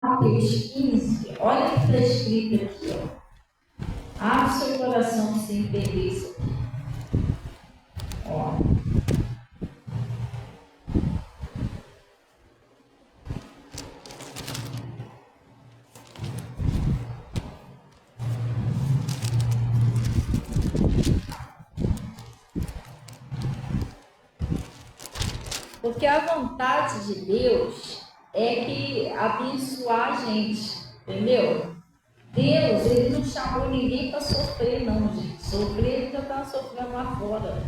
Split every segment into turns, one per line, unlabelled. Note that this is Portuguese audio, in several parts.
Mateus 15, olha o que está escrito aqui, ó. Abre seu coração para você entender isso aqui. Ó. Porque a vontade de Deus é que abençoar a gente, entendeu? Deus, ele não chamou ninguém para sofrer, não, gente. Sofrer, ele já está sofrendo lá fora.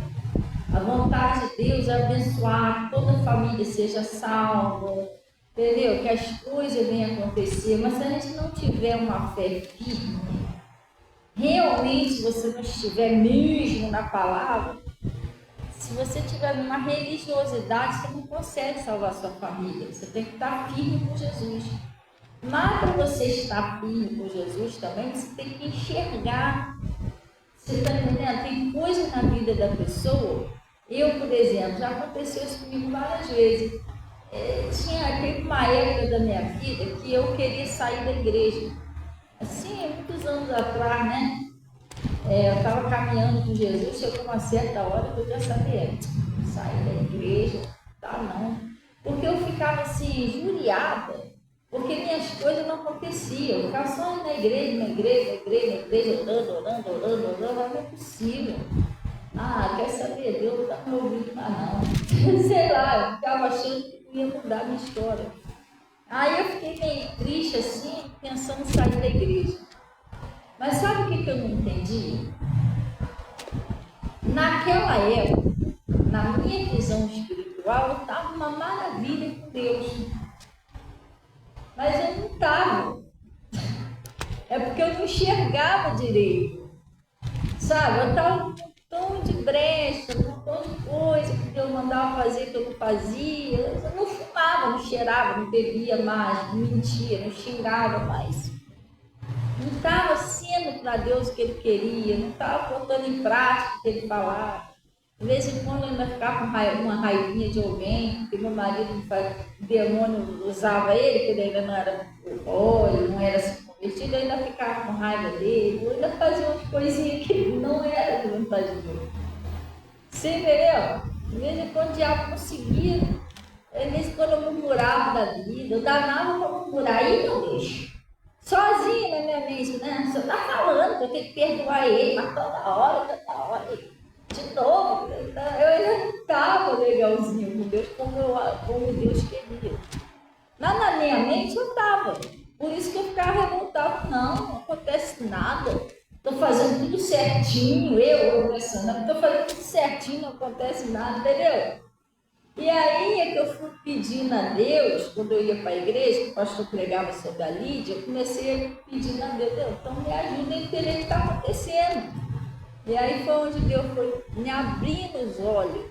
A vontade de Deus é abençoar, que toda a família seja salva, entendeu? Que as coisas venham acontecer. Mas se a gente não tiver uma fé firme, realmente você não estiver mesmo na palavra, se você tiver uma religiosidade, você não consegue salvar sua família. Você tem que estar firme com Jesus. Mas para você estar firme com Jesus também, você tem que enxergar. Você está entendendo? Tem coisa na vida da pessoa. Eu, por exemplo, já aconteceu isso comigo várias vezes. Teve uma época da minha vida que eu queria sair da igreja. Assim, muitos anos atrás, né? Eu estava caminhando com Jesus, chegou uma certa hora que eu já sabia, sair da igreja, tá não. Porque eu ficava assim, injuriada, porque minhas coisas não aconteciam. Eu ficava só na igreja, orando, mas não é possível. Ah, quer saber, Deus não está me ouvindo mais não. Sei lá, eu ficava achando que ia mudar a minha história. Aí eu fiquei meio triste assim, pensando em sair da igreja. Mas sabe o que eu não entendi? Naquela época, na minha visão espiritual, eu estava uma maravilha com Deus. Mas eu não estava. É porque eu não enxergava direito. Sabe? Eu estava com um montão de brecha, um montão de coisa que Deus mandava fazer que eu não fazia. Eu não fumava, não cheirava, não bebia mais, não mentia, não xingava mais. Não estava sendo para Deus o que Ele queria, não estava botando em prática o que Ele falava. De vez em quando eu ainda ficava com uma raivinha de alguém, porque meu marido, o demônio usava ele, que ele ainda não era óleo, não era se convertido, eu ainda ficava com raiva dele, eu ainda fazia umas coisinhas que não era de vontade de Deus. Você entendeu? De vez em quando o diabo conseguia, de vez em quando eu murmurava da vida, eu danava para murmurar, aí não deixo. Sozinha na minha mente, né? Você está falando que eu tenho que perdoar ele, mas toda hora, de novo. Eu ainda não estava legalzinho com Deus como Deus queria. Mas na minha mente eu estava. Por isso que eu ficava revoltada. Não acontece nada. Estou fazendo tudo certinho. Eu pensando, estou fazendo tudo certinho, não acontece nada, entendeu? E aí é que eu fui pedindo a Deus, quando eu ia para a igreja, que o pastor pregava sobre a Lídia, eu comecei a pedir a Deus, então me ajuda a entender o que está acontecendo. E aí foi onde Deus foi me abrindo os olhos.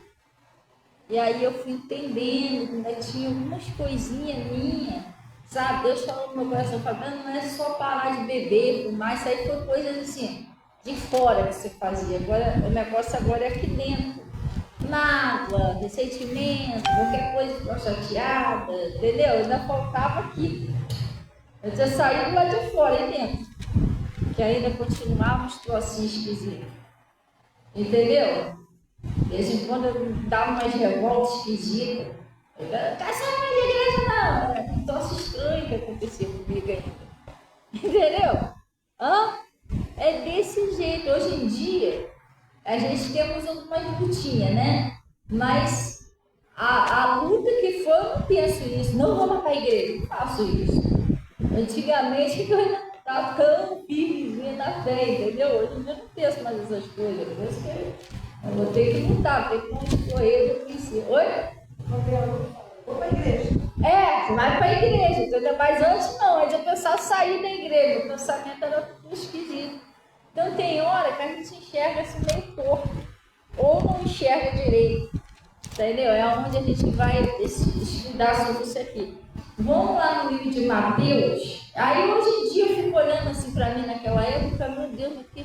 E aí eu fui entendendo, ainda tinha algumas coisinhas minhas, sabe? Deus falou no meu coração, falando, não é só parar de beber, mas isso aí foi coisas assim, de fora que você fazia. Agora, o negócio agora é aqui dentro. Mágoa, ressentimento, qualquer coisa ficou chateada, entendeu? Ainda faltava aqui. Eu tinha saído lá de fora, aí dentro. Que ainda continuava uns trocinhos esquisitos. Entendeu? De vez em quando eu dava umas revoltas esquisitas. Eu não quero sair mais de igreja, não. Era um troço estranho que acontecia comigo ainda. Entendeu? Hã? É desse jeito. Hoje em dia, a gente temos algumas lutinhas, né? Mas a luta que foi, eu não penso nisso. Não vou para a igreja, não faço isso. Antigamente, eu ainda estava tão firmezinha na fé, entendeu? Hoje em dia eu não penso mais essas coisas. Eu penso que eu vou ter que lutar, ter que correr do princípio. Oi?
Vou para a igreja.
Vai para a igreja, entendeu? Mas antes não, antes eu pensava sair da igreja, o pensamento era tudo esquisito. Então tem hora que a gente enxerga assim meio torto, ou não enxerga direito, entendeu? É onde a gente vai estudar sobre isso aqui. Vamos lá no livro de Mateus. Aí hoje em dia eu fico olhando assim para mim naquela época, meu Deus, que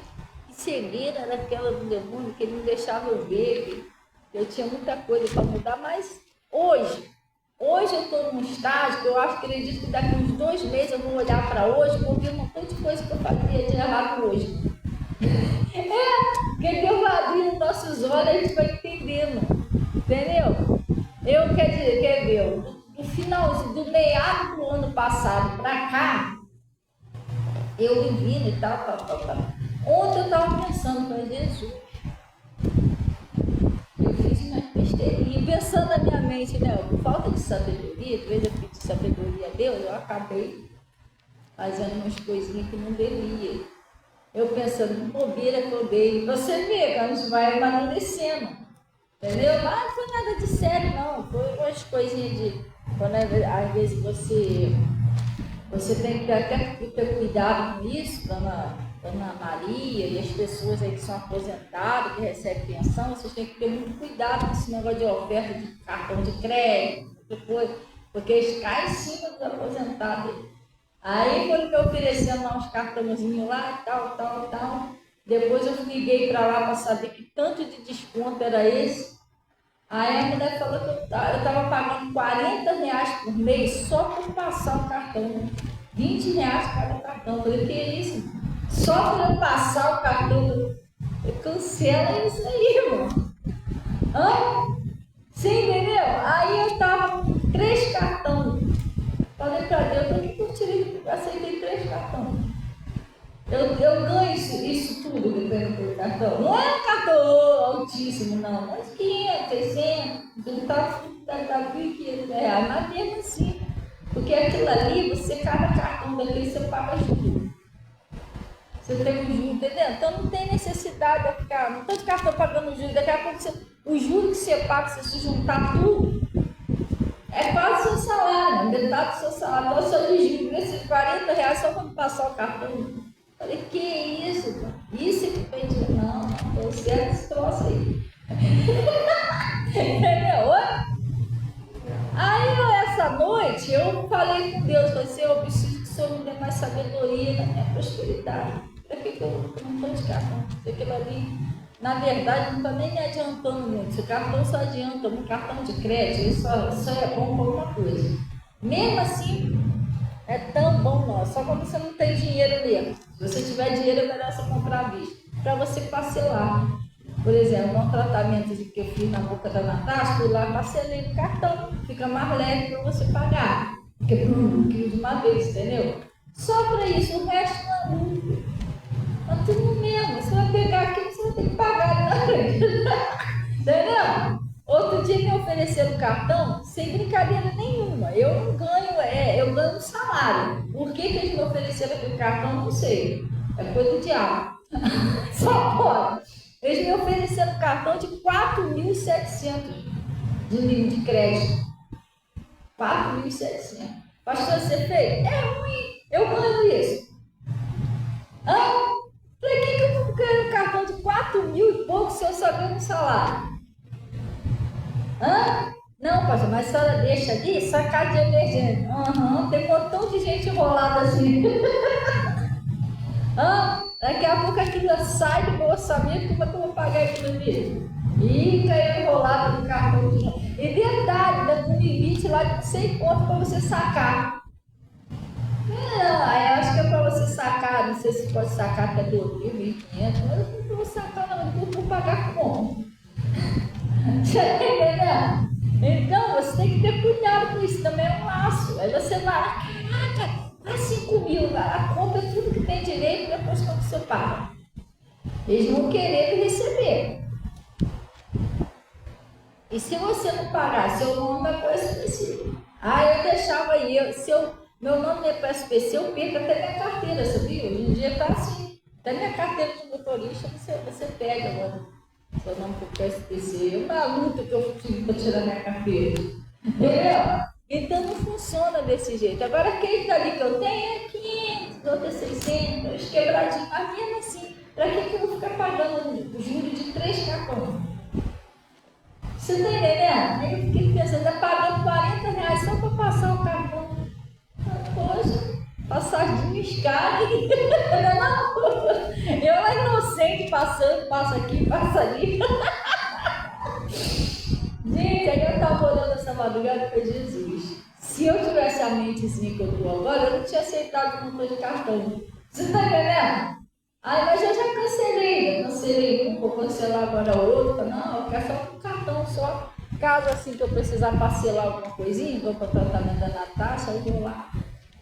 cegueira era aquela do demônio, que ele não deixava eu ver, que eu tinha muita coisa para mudar, mas hoje Hoje eu estou num estágio que eu acredito que daqui uns 2 meses eu vou olhar para hoje e vou ver um montão de coisa que eu fazia de errado hoje. Porque Deus vai abrindo nossos olhos, a gente vai entendendo. Entendeu? Eu quer ver, do finalzinho, do meado do ano passado para cá, eu vivindo e tal. Ontem eu estava pensando, para Jesus, eu fiz uma besteirinha, pensando na minha mente, né? Por falta de sabedoria, às vezes eu pedi sabedoria a Deus, eu acabei fazendo umas coisinhas que não devia. Eu pensando, bobeira que eu dei. Você vê que a gente vai amadurecendo. Entendeu? Mas não foi nada de sério, não. Foi umas coisinhas de. Quando às vezes você tem que até ter cuidado com isso, dona Maria e as pessoas aí que são aposentadas, que recebem pensão, vocês têm que ter muito cuidado com esse negócio de oferta de cartão de crédito, porque eles caem em cima dos aposentados. Aí foram me oferecendo lá uns cartãozinhos lá, tal. Depois eu liguei para lá para saber que tanto de desconto era esse. Aí a mulher falou que eu estava pagando R$ 40 por mês só por passar o cartão. R$ 20 cada cartão. Eu falei, que é isso? Só por eu passar o cartão. Eu cancela isso aí, irmão. Você entendeu? Aí eu estava com 3 cartões. Falei para Deus, por que eu tirei, aceitei 3 cartões? Eu ganho isso tudo que eu tenho pelo cartão. Não é um cartão altíssimo, não. Mas 500, 600, dá R$1.500. Mas mesmo assim, porque aquilo ali, cada cartão daquele você paga juros. Você tem o juros, entendeu? Então não tem necessidade de ficar, não tem de cartão pagando juros. Daqui a pouco o juros que você paga, se você juntar tudo, é quase o seu salário, metade do seu salário. Então, se eu desvio esses R$40 só quando passar o cartão. Falei, que isso, mano? Isso que pedi. Não, deu certo esse troço aí. Entendeu? Aí, essa noite, eu falei com Deus, falei assim, eu preciso que o Senhor me dê mais sabedoria na minha prosperidade. Para que eu não estou de cartão? Aquilo ali, na verdade, não está nem me adiantando muito. Se o cartão só adianta, um cartão de crédito, isso é bom para alguma coisa. Mesmo assim, é tão bom não, só quando você não tem dinheiro mesmo. Se você tiver dinheiro, é melhor você comprar à vista. Para você parcelar. Por exemplo, um tratamento que eu fiz na boca da Natasha, fui lá e parcelei no cartão. Fica mais leve para você pagar. Porque de uma vez, entendeu? Só para isso, o resto não é muito. É tudo mesmo. Você vai pegar aquilo, você vai ter que pagar na frente. Entendeu? Outro dia me ofereceram um cartão sem brincadeira nenhuma. Eu não ganho, eu ganho um salário. Por que eles me ofereceram aquele cartão? Não sei. É coisa do diabo. Só pode. Eles me ofereceram um cartão de 4.700 de crédito. 4.700. Pastor, você fez? É ruim. Eu ganho isso. Para que eu vou ganhar um cartão de 4.000 e pouco se eu só ganho um salário? Não, pastor, mas a senhora deixa ali sacar de emergência. Tem um montão de gente enrolada assim. Daqui a pouco aquilo sai do meu orçamento, como é que eu vou pagar aquilo ali? E caiu enrolada no cartão de novo. E detalhe, dá um limite lá de 100 conto para você sacar. Aí acho que é para você sacar, não sei se pode sacar até 2.000, 1.500, mas eu não vou sacar não, eu vou pagar como? Você entendeu? Então você tem que ter cuidado com isso, também é um laço. Aí você vai lá, caraca, dá 5.000, a compra é tudo que tem direito, depois quando você paga. Eles vão querer receber. E se você não pagar, seu nome é para o SPC. Eu deixava aí, meu nome é para o SPC, eu perco até minha carteira, sabia? Hoje em dia está assim, até minha carteira de motorista você pega agora. Seu nome para o SPC, é uma luta que eu tive para tirar minha carteira. Entendeu? Então não funciona desse jeito. Agora quem ali que eu tenho é 500, outro é 600, quebradinho. Mas mesmo assim, para que eu vou ficar pagando o juro de 3 cartões? Você está entendendo? Aí eu fiquei pensando, está pagando R$40 só para passar o cartão. Poxa, passadinho escada. Eu era inocente passando, passa aqui, passa ali. Gente, aí eu estava olhando essa madrugada e falei, Jesus. Se eu tivesse a mentezinha que eu tô agora, eu não tinha aceitado o motor de cartão. Você tá entendendo? Aí, mas eu já cancelei um, vou cancelar agora outro. Não, eu quero só com cartão, só. Caso assim que eu precisar parcelar alguma coisinha, vou para o tratamento da Natasha, eu vou lá.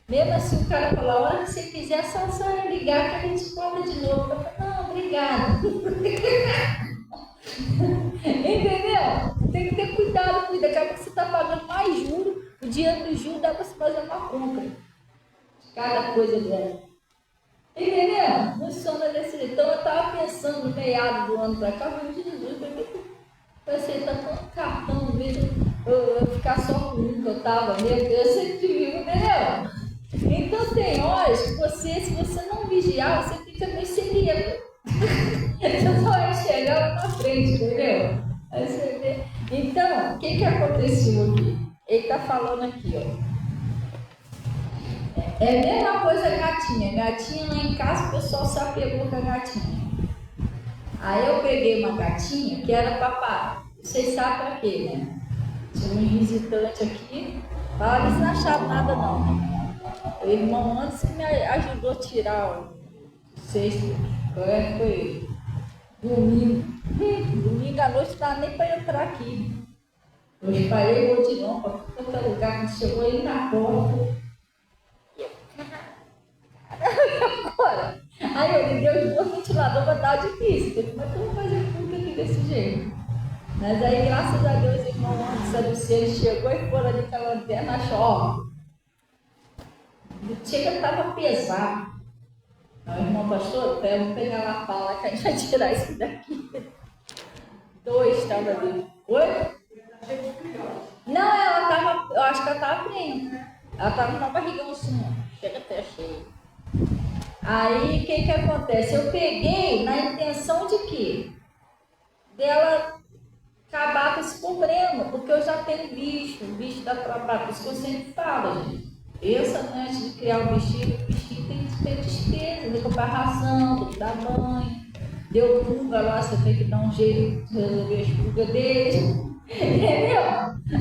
Mesmo assim, o cara falou, a hora que você quiser, só ligar que a gente cobra de novo. Eu falei, não, obrigado. Entendeu? Tem que ter cuidado, cuida. Daqui a pouco você está pagando mais juros, o dinheiro do juro dá para você fazer uma compra. Cada coisa dela. Entendeu? Funciona desse jeito. Então eu estava pensando no meado do ano para cá, eu falei, Jesus, vai ser tanto cartão mesmo, eu ficar só com um que eu estava mesmo, eu sempre vivo, entendeu? Então tem horas que você, se você não vigiar, você fica meio cegueiro. Você só vai chegar lá na frente, entendeu? Aí você vê. Então, o que aconteceu aqui? Ele está falando aqui, ó. É a mesma coisa gatinha. Gatinha lá em casa, o pessoal se apegou com a gatinha. Aí eu peguei uma gatinha que era papai. Vocês sabem pra quê, né? Tinha um visitante aqui. Eles não acharam nada não, né? O irmão antes me ajudou a tirar o cesto. Foi domingo. Domingo à noite não dava nem para entrar aqui. Eu espalhei o botirão para todo lugar. Quando chegou aí na porta. Agora, aí eu liguei os dois ventiladores para dar difícil. Mas tu não fazer tudo aqui desse jeito. Mas aí, graças a Deus, o irmão Saduceiro chegou e foram ali com a lanterna, achou. O chega estava pesado. Aí, o irmão pastor, vamos pegar lá a pala que a gente vai tirar isso daqui. 2 estavam ali. Oi? Não, ela estava, eu acho que ela estava prenda. Ela estava com uma barrigão assim, ó. Chega até cheio. Aí, o que acontece? Eu peguei na intenção de quê? Dela acabar com esse problema, porque eu já tenho o bicho dá trabalho, por isso que eu sempre falo, gente. Pensa, né, antes de criar o bichinho tem que ter despesa, tem que comprar ração, tem que dar banho. Deu pulga lá, você tem que dar um jeito de resolver as pulgas dele. Entendeu?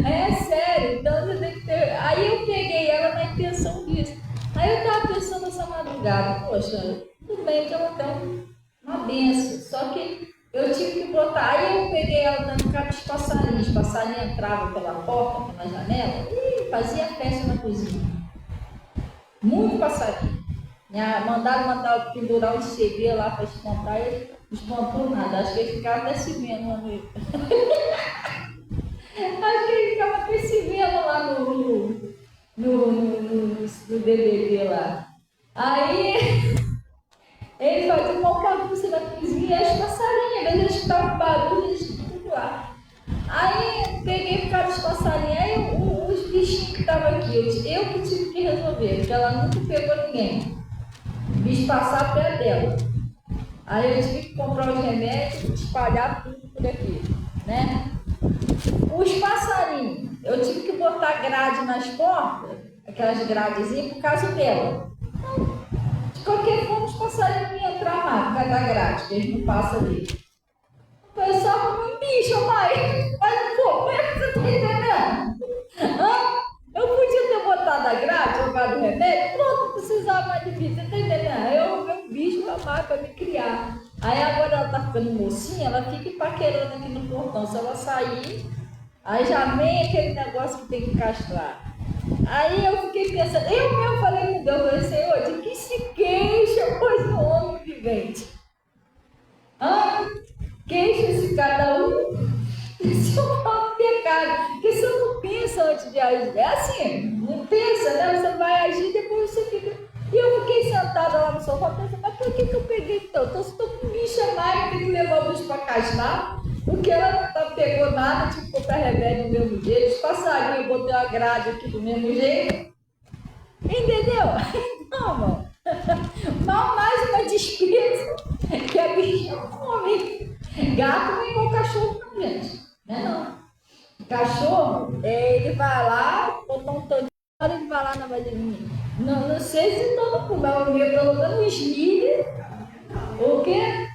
É sério, então você tem que ter. Aí eu peguei ela na intenção disso. Aí eu estava pensando essa madrugada, poxa, tudo bem que ela tem uma benção, só que eu tive que botar. Aí eu peguei ela dentro dos passarinhos. Os passarinhos entravam pela porta, pela janela, e fazia festa na cozinha. Muito passarinho. Mandaram pendurar um CD lá para espantar, e ele não espantou nada. Acho que ele ficava até se vendo lá no. Acho que ele ficava até se vendo lá no DVD lá. Aí ele fazia uma bagunça na cozinha e as passarinhas, às vezes eles escutavam barulho, eles tudo lá. Aí peguei por causa dos passarinhos, aí os bichinhos que estavam aqui, eu que tive que resolver, porque ela nunca pegou ninguém. O bicho passava perto dela. Aí eu tive que comprar os remédios, espalhar tudo por aqui, né? Os passarinhos, eu tive que botar grade nas portas, aquelas gradezinhas, por causa dela. Então, de qualquer forma, os passarinhos não iam entrar lá, por causa da grade, que eles não passam ali. Foi só como um bicho, mãe. Mas, pô, você tá entendendo? Eu podia ter botado a grade, jogado o remédio, pronto, não precisava mais de bicho, você tá entendendo? Meu bicho amar para me criar. Aí agora ela tá ficando mocinha, ela fica paquerando aqui no portão. Se ela sair, aí já vem aquele negócio que tem que castrar. Aí eu fiquei pensando, eu mesmo falei com Deus, eu falei, Senhor, de que se queixa, pois o homem vivente? Queixa-se cada um se eu falo pecado, porque você não pensa antes de agir. É assim, não pensa, né? Você vai agir e depois você fica. E eu fiquei sentada lá no sofá pensando, mas por que eu peguei então? Então, se estou com bicho a mais, eu tenho que levar o bicho para castrar, porque ela não pegou nada, tive que comprar remédio do mesmo jeito, os passarinhos, eu botei uma grade aqui do mesmo jeito. Entendeu? Não, mano. Mal mais uma despesa que a bicha come. Gato não é igual cachorro, não, gente. Não é não. Cachorro, ele vai lá, botar um tanto de hora, ele vai lá na vasilhinha. Não sei se todo mundo, mas eu vi pelo menos um esmilho. O quê?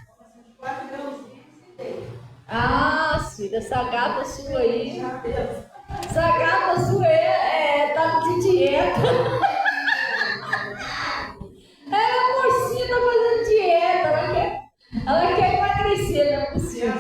Filha, essa gata sua aí. Essa gata sua tá nada de dieta. Ela, mocinha, tá fazendo dieta. Ela quer emagrecer, não é possível.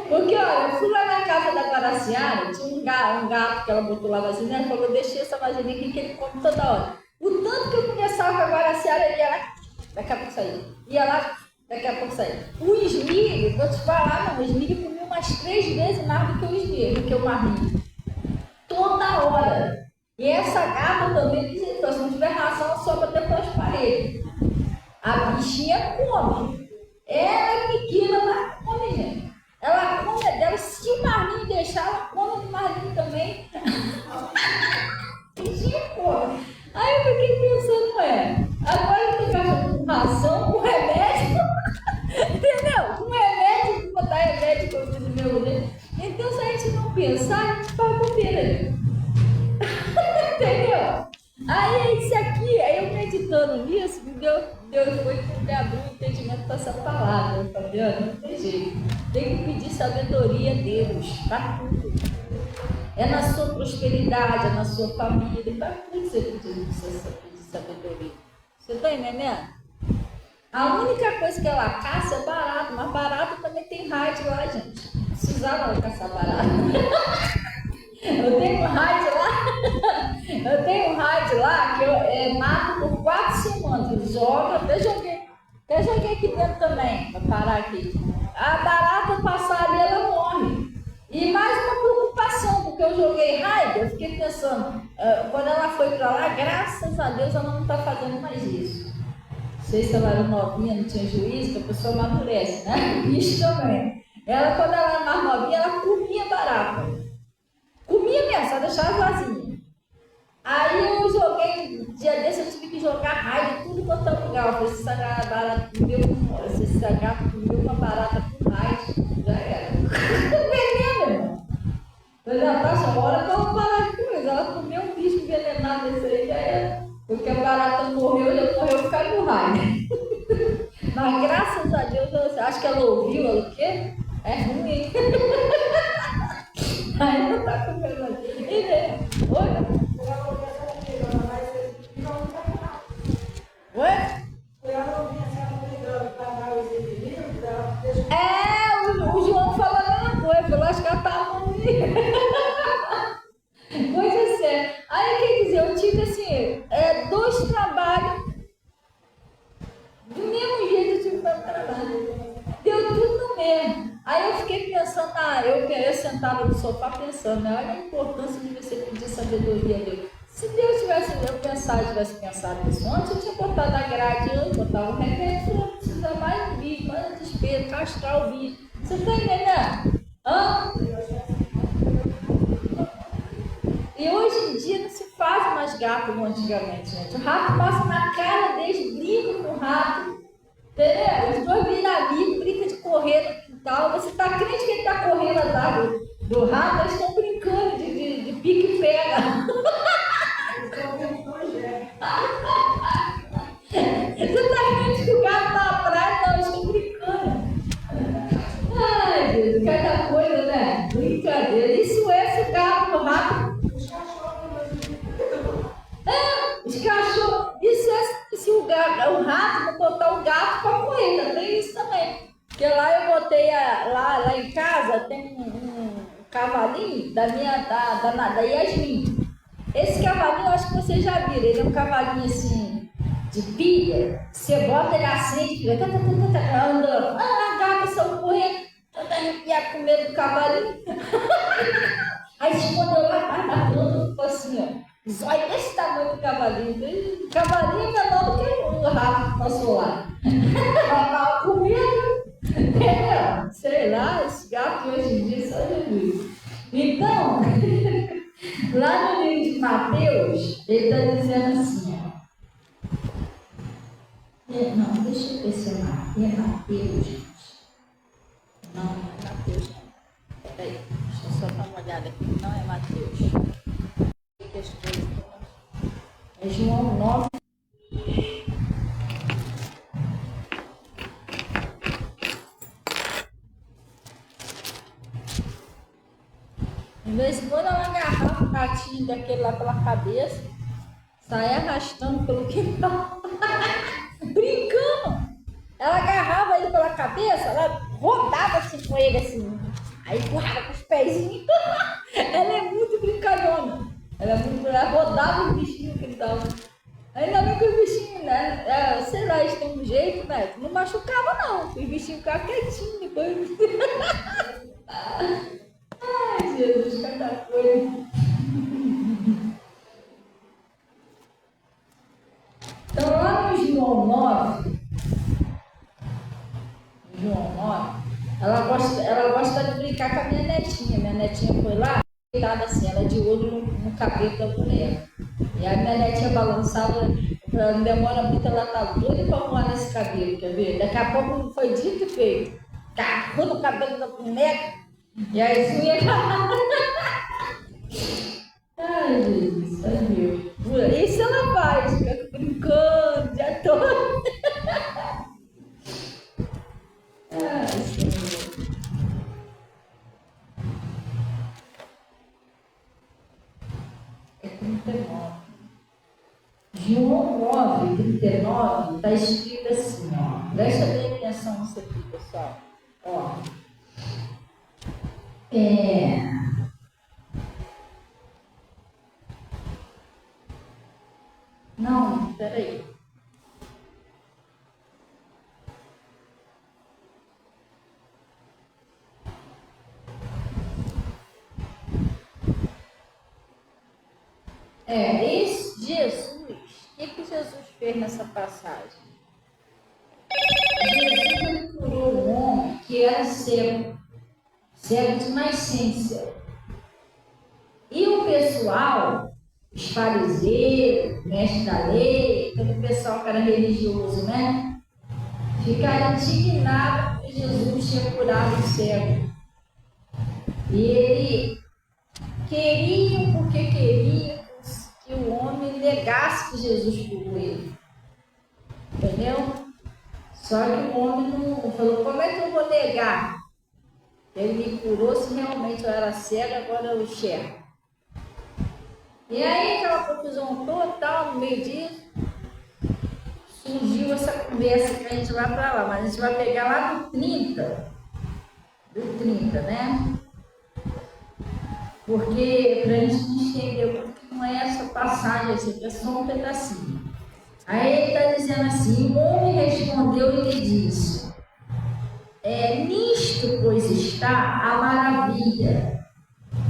Porque, olha, eu fui lá na casa da Guaraciara, tinha um gato que ela botou lá vasilha, ela falou, deixei essa vasilha aqui que ele come toda hora. O tanto que eu conversava com a Guaraciara, ele ia lá, daqui a pouco saía. Ia lá, daqui a pouco saía. O Smilho, vou te falar, não, o Smilho comia umas 3 vezes mais do que o Smilho, do que o Marlinho. Toda hora. E essa gata também, se não tiver ração, sobra depois das paredes. A bichinha come. Ela é pequena, mas come, gente. Ela come dela, se o Marlinho deixar, ela come do Marlinho também. Bichinha come. Aí eu fiquei pensando, agora tem cachorro com ração, com remédio, entendeu? Com remédio, com botar remédio para o meu Deus. Então, se a gente não pensar, a gente vai bobeira. Entendeu? Aí é isso aqui, aí eu meditando nisso, Deus foi que me abriu o entendimento para essa palavra, Fabiana, não tem jeito. Tem que pedir sabedoria a Deus, para tudo. É na sua prosperidade, é na sua família, para tudo você pedir sabedoria. Você está entendendo? A única coisa que ela caça é barato, mas barato também tem raid lá, gente. Não precisava ela caçar barato. Eu tenho um raid lá que eu mato por 4 semanas. Eu jogo, até joguei aqui dentro também, para parar aqui. A barata passar ali, ela morre. E mais uma preocupação, porque eu joguei raid, eu fiquei pensando, quando ela foi para lá, graças a Deus ela não está fazendo mais isso. Não sei se ela era novinha, não tinha juízo, que a pessoa amadurece, né? Isso também. Ela, quando ela era mais novinha, ela comia barata. Comia mesmo, só deixava vazia. Aí eu joguei, um dia desse eu tive que jogar raio, tudo quanto é lugar. Eu falei, se essa barata comeu uma barata com raio, já era. Veneno, irmão. Mas já passa a hora que ela parar de comer. Ela comeu um bicho envenenado desse aí, já era. Porque a barata morreu, já morreu por causa do raio. Mas graças a Deus, eu acho que ela ouviu, ela o quê? É ruim. Aí não tá comendo mais. Oi? Oi? O João falou a mesma coisa, falou, acho que ela tá ruim. Pois é, sério. Aí quer dizer, eu tive assim, 2 trabalhos. Do mesmo jeito eu tive 2 trabalhos. Deu tudo no mesmo. Aí eu fiquei pensando, eu sentada no sofá pensando, né? Olha a importância de você pedir sabedoria a Deus. Se Deus tivesse pensado nisso antes, eu tinha botado a grade antes, botava o remédio, não precisa mais um bicho, mais desespero, castrar o bicho. Você está entendendo? E hoje em dia não se faz mais gato como antigamente, gente. O rato passa na cara deles, brinca com o rato. Entendeu? Os dois viram amigo, brinca de correr no quintal. Você está crente que ele está correndo atrás do rato? Eles estão brincando de pique e pega. Você está crente que o gato está na praia? Não, eles estão brincando. Ai, Deus, cada coisa, né? Brincadeira. Isso é o gato no rato. Os cachorros. Isso é se o rato não botar o gato para correr, tem isso também. Porque lá eu botei, lá em casa tem um cavalinho da Yasmin. Esse cavalinho, eu acho que vocês já viram, ele é um cavalinho assim, de pilha. Você bota ele acende, fica andando. A gata saiu correndo, toda arrepiada com medo do cavalinho. Aí escondeu lá atrás da planta, ficou assim, ó. Olha esse tamanho do cavalinho. O cavalinho é menor do que o rato que passou lá. Ela com medo. Entendeu? Sei lá, esse gato hoje em dia só Jesus. Então, lá no livro de Mateus, ele está dizendo assim, ó. Não, deixa eu ver se é Mateus, gente. Não é Mateus, não. Peraí, deixa eu só dar uma olhada aqui. Não é Mateus. É João 9. De vez em quando ela agarrava o gatinho daquele lá pela cabeça, saía arrastando pelo quintal, brincando. Ela agarrava ele pela cabeça, ela rodava assim com ele assim, aí empurrava com os pezinhos. Ela é muito brincalhona. Ela rodava os bichinhos que ele dava. Ainda bem que os bichinhos, né? Sei lá, eles têm um jeito, né? Não machucava não. Os bichinhos ficavam quietinhos depois. Ai, Jesus, cada coisa. Então lá no João 9, ela gosta de brincar com a minha netinha. Minha netinha foi lá, deitada assim, ela de olho no cabelo da mulher. E a minha netinha balançava, não demora muito, ela tá doida pra voar nesse cabelo, quer ver? Daqui a pouco foi dito e feito. Carrou no cabelo da boneca, e aí isso ia. Ai, Jesus, ai meu. Isso ela faz, fica brincando o dia todo. Ai, Senhor. É 39. João 9, 39, está escrito assim, ó. Presta bem atenção nisso aqui, pessoal. Ó. Não, peraí. Esse Jesus, o que Jesus fez nessa passagem? Jesus curou um homem que era cego de nascença. E o pessoal, os fariseus, mestres da lei, todo o pessoal que era religioso, né? Ficaram indignados porque Jesus tinha curado o cego. E ele queriam, porque queriam que o homem negasse que Jesus curou ele. Entendeu? Só que o homem não falou, como é que eu vou negar? Ele me curou se realmente eu era cego, agora eu enxergo. E aí aquela confusão total no meio disso, surgiu essa conversa que a gente vai para lá, mas a gente vai pegar lá do 30, né? Porque para a gente entender o que não é essa passagem, assim, é só um pedacinho. Aí ele está dizendo assim, o homem respondeu e lhe disse, nisto pois está a maravilha,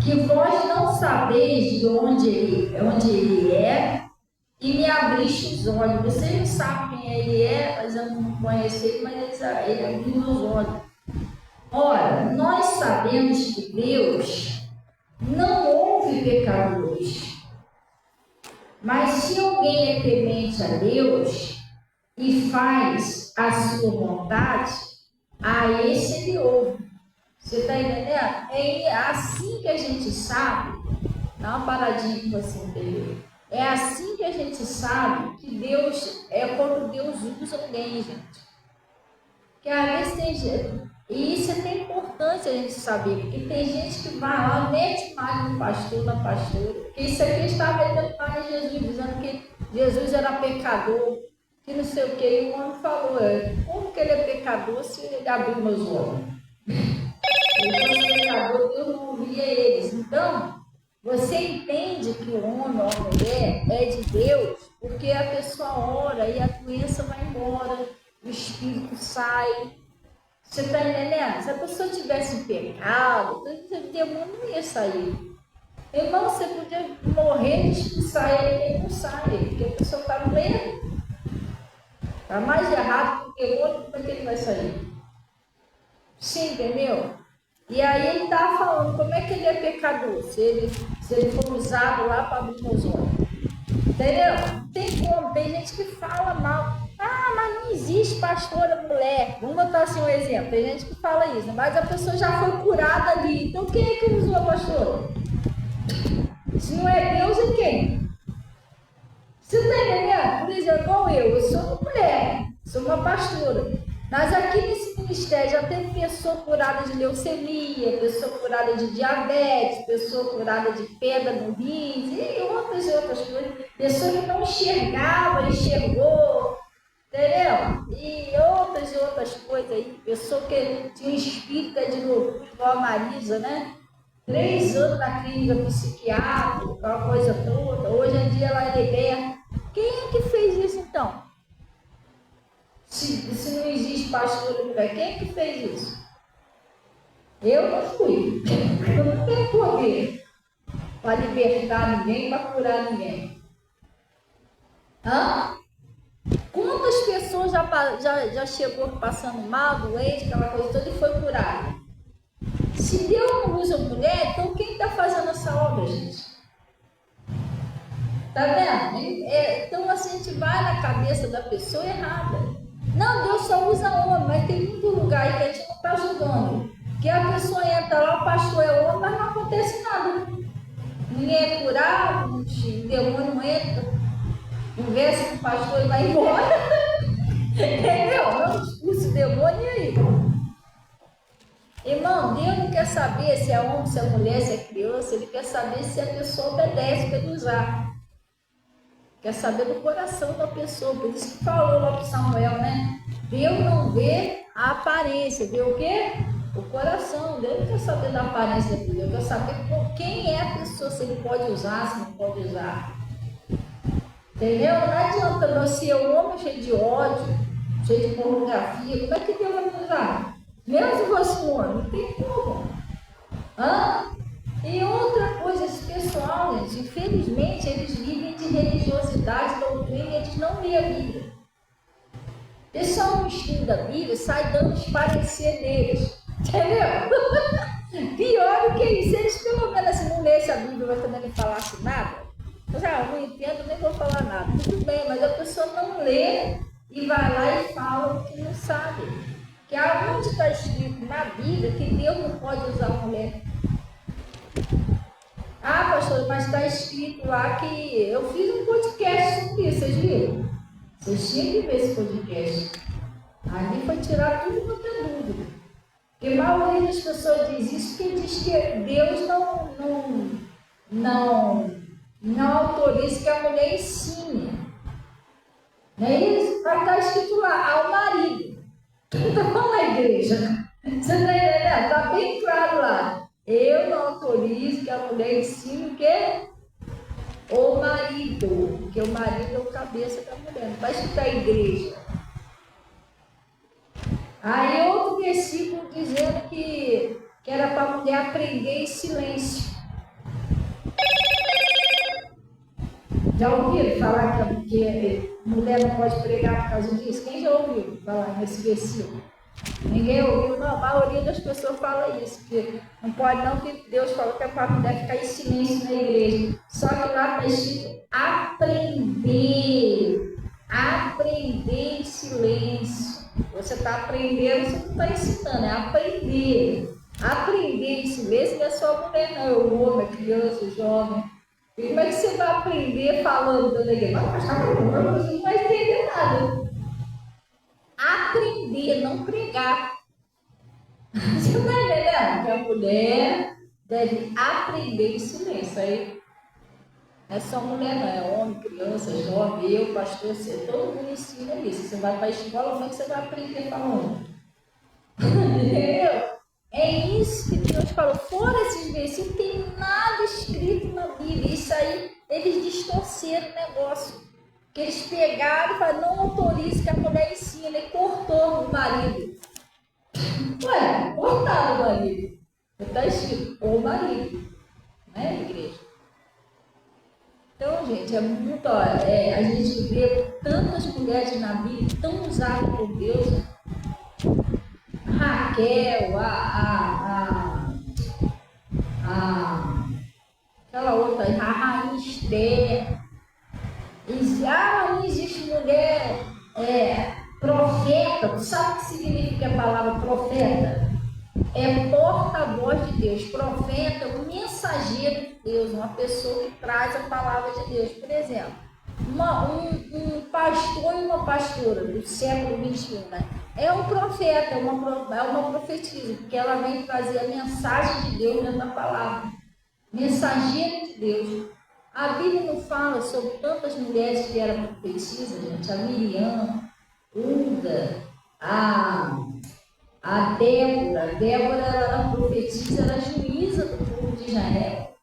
que vós não sabeis de onde ele é, e me abriste os olhos. Vocês não sabem quem ele é, mas eu não conheço ele, mas ele abriu meus olhos. Ora, nós sabemos que Deus não ouve pecadores, mas se alguém é temente a Deus e faz a sua vontade, a esse ele ouve. Você está entendendo? É assim que a gente sabe, dá uma paradinha com você entender. É assim que a gente sabe que Deus, é quando Deus usa alguém, gente. Porque às vezes tem gente, e isso é até importante a gente saber, porque tem gente que vai lá, mete mais no pastor, na pastora, porque isso aqui está vendendo mais Jesus, dizendo que Jesus era pecador, que não sei o que, e o homem falou, como que ele é pecador se ele abriu meus olhos? Ele fosse pecador, Deus não ouvia eles. Então, você entende que o homem ou a mulher é de Deus, porque a pessoa ora e a doença vai embora, o espírito sai. Você está entendendo? Se a pessoa tivesse pecado, o demônio não ia sair. Irmão, você podia morrer de expulsar ele, ele não sai, porque a pessoa está no meio. Está mais errado que o demônio, como é que ele vai sair? Sim, entendeu? E aí ele está falando como é que ele é pecador, se ele for usado lá para abrir meus olhos. Entendeu? Não tem como, tem gente que fala mal. Ah, mas não existe pastora mulher. Vamos botar assim um exemplo. Tem gente que fala isso, mas a pessoa já foi curada ali. Então quem é que usou a pastora? Se não é Deus, é quem? Você está entendendo? Por exemplo, igual eu sou uma mulher, sou uma pastora. Mas aqui nesse ministério já teve pessoa curada de leucemia, pessoa curada de diabetes, pessoa curada de pedra no rins e outras coisas. Pessoa que não enxergava, enxergou, entendeu? E outras coisas aí. Pessoa que tinha um espírito de loucura, igual a Marisa, né? 3 anos na clínica psiquiátrica, aquela coisa toda. Hoje em dia ela é liberta. Quem é que fez isso então? Se não existe pastor, quem é que fez isso? Eu não fui. Eu não tenho poder para libertar ninguém, para curar ninguém. Hã? Quantas pessoas já chegou passando mal, doente, aquela coisa toda e foi curada? Se Deus não usa mulher, então quem está fazendo essa obra, gente? Tá vendo? Então assim, a gente vai na cabeça da pessoa errada. Não, Deus só usa homem, mas tem muito lugar aí que a gente não está ajudando. Que a pessoa entra lá, o pastor é homem, mas não acontece nada. Ninguém é curado, o demônio não entra, conversa com o pastor e vai embora. Entendeu? Não expulsa o demônio e aí? Irmão, Deus não quer saber se é homem, se é mulher, se é criança, Ele quer saber se a pessoa obedece para Ele usar. Quer saber do coração da pessoa, por isso que falou lá para Samuel, né? Deus não vê a aparência, vê o quê? O coração. Deus não quer saber da aparência dele, Deus quer saber quem é a pessoa, se ele pode usar, se não pode usar. Entendeu? Não adianta nós ser um homem cheio de ódio, cheio de pornografia, como é que Deus vai me usar? Mesmo se fosse um homem, não tem como. Hã? E outra coisa, esse pessoal, gente, infelizmente, eles vivem de religiosidade, doutrina, e eles não lêem a Bíblia. O pessoal no estudo da Bíblia sai dando os parecer deles, entendeu? Pior do que isso, eles pelo menos assim, não lessem a Bíblia, mas também não falassem nada. Eu já não entendo, nem vou falar nada. Tudo bem, mas a pessoa não lê e vai lá e fala o que não sabe. Que aonde está escrito na Bíblia que Deus não pode usar mulher. Ah, pastor, mas está escrito lá que eu fiz um podcast sobre isso, vocês viram? Vocês tinham que ver esse podcast. Ali foi tirar tudo quanto é dúvida. Porque a maioria das pessoas diz isso porque diz que Deus não autoriza que a mulher ensine. Não é isso? Mas está escrito lá, ao marido. Então, na igreja, você está entendendo? Está bem claro lá. Eu não autorizo que a mulher ensine o quê? O marido. Porque o marido é o cabeça da mulher. Não está escrito a igreja. Aí outro versículo dizendo que era para a mulher aprender em silêncio. Já ouviram falar que mulher não pode pregar por causa disso? Quem já ouviu falar nesse versículo? Ninguém ouviu? Não, a maioria das pessoas fala isso, que não pode não, que Deus falou que é para a mulher ficar em silêncio na igreja. Só que lá está escrito aprender. Aprender em silêncio. Você está aprendendo, você não está ensinando, é aprender. Aprender em silêncio não é só a mulher, não, é o homem, a criança, o jovem. E como é que você vai aprender falando da igreja? Você não vai entender nada. Aprender, não pregar. Você está entendendo? Que a mulher deve aprender em silêncio. Aí não é só mulher, não, é homem, criança, jovem, eu, pastor, você, todo mundo ensina isso. Você vai para a escola, como é que você vai aprender falando? Entendeu? É isso que Deus falou. Fora esses versículos, não tem nada escrito na Bíblia. Isso aí, eles distorceram o negócio. Que eles pegaram e falaram, não autorize que a mulher ensine. E cortou o marido. Ué, cortaram o marido. Está escrito, o marido. Não é, igreja? Então, gente, é muito... a gente vê tantas mulheres na Bíblia tão usadas por Deus. Raquel, aquela outra, a rainha Esther. Não existe mulher profeta. Sabe o que significa a palavra profeta? É porta-voz de Deus. Profeta é um mensageiro de Deus, uma pessoa que traz a palavra de Deus. Por exemplo, um pastor e uma pastora do século XXI, né? É um profeta, é uma profetisa, porque ela vem trazer a mensagem de Deus dentro da palavra. Mensageira de Deus. A Bíblia não fala sobre tantas mulheres que eram profetisas, gente. A Miriam, Uda, a Débora. A Débora era profetisa, era juíza do povo de Israel.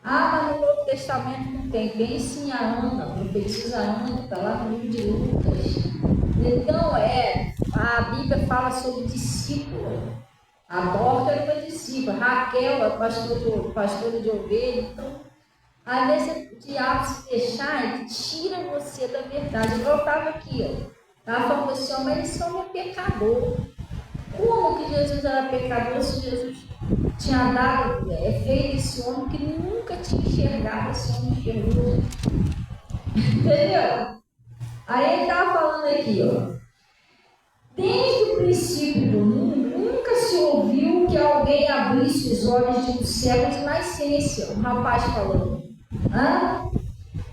Mas no Novo Testamento não tem. Bem sim a Ana, profetisa Ana, está lá no livro de Lucas. Então, a Bíblia fala sobre discípula. A Dorca era uma discípula. Raquel, a pastora de ovelha. Então, às vezes o diabo se deixar, ele tira você da verdade. Eu estava aqui, estava falando assim, mas esse homem é pecador. Como que Jesus era pecador se Jesus tinha dado, feito esse homem que nunca tinha enxergado, esse homem enxergou? Entendeu? Aí ele estava falando aqui, desde o princípio do mundo, nunca se ouviu que alguém abrisse os olhos de um cego de nascença. Um rapaz falando.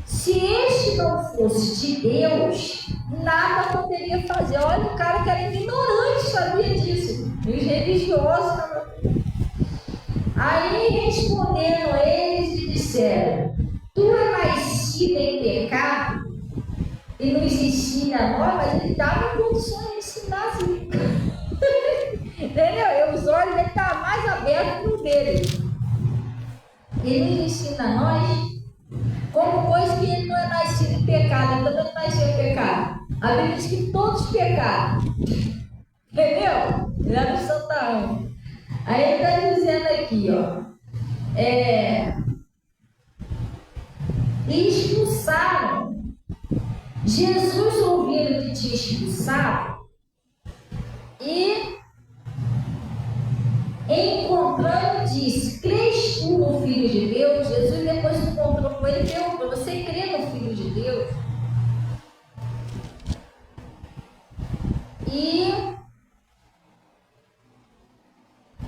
Se este não fosse de Deus, nada poderia fazer. Olha, o cara que era ignorante sabia disso. E os religiosos também. Aí respondendo eles e disseram: tu é nascido em pecado e nos ensina a nós, mas ele estava em condições de ensinar assim. Entendeu? E os olhos dele estavam mais abertos que o dele. Ele nos ensina a nós como coisa que ele não é nascido em pecado, ele também não nasceu em pecado. A Bíblia diz que todos pecaram. Entendeu? Ele era um santarrão. Aí ele está dizendo aqui, e expulsaram. Jesus, ouvindo que tinha expulsado, e encontrando, disse: crês tu no Filho de Deus? Jesus, depois que encontrou com ele, perguntou: você crê no Filho de Deus? E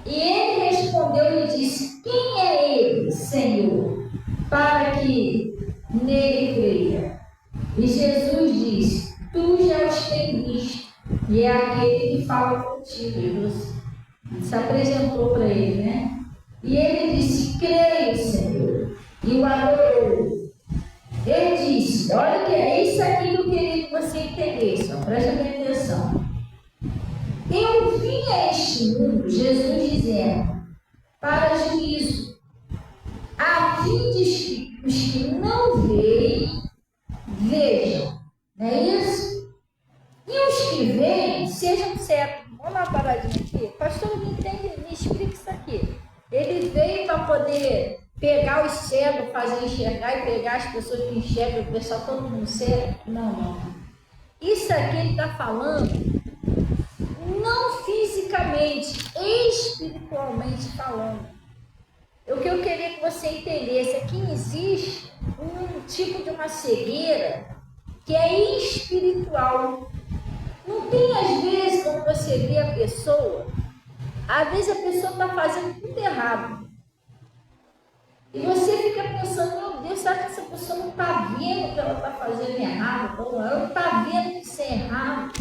ele respondeu e disse: quem é ele, Senhor, para que nele creia? E Jesus disse: tu já os tens visto, e é aquele que fala contigo. Jesus se apresentou para ele, né? E ele disse: creio, Senhor, e o adorou. Ele disse: olha, que é isso aqui que eu queria que você entendesse, preste atenção. Eu vim a este mundo, Jesus dizendo, para juízo, a fim de que os que não veem, vejam. Não é isso? E os que veem, sejam cegos. Vamos lá, paradinha aqui. Pastor, me entende? Me explica isso aqui. Ele veio para poder pegar os cegos, fazer enxergar e pegar as pessoas que enxergam, deixar todo mundo cego? Não. Isso aqui ele está falando não fisicamente, espiritualmente falando. O que eu queria que você entendesse é que existe um tipo de uma cegueira que é espiritual. Não tem, às vezes, quando você vê a pessoa, às vezes a pessoa está fazendo tudo errado. E você fica pensando: meu Deus, será que essa pessoa não está vendo que ela está fazendo errado? Ou ela não está vendo que isso é errado?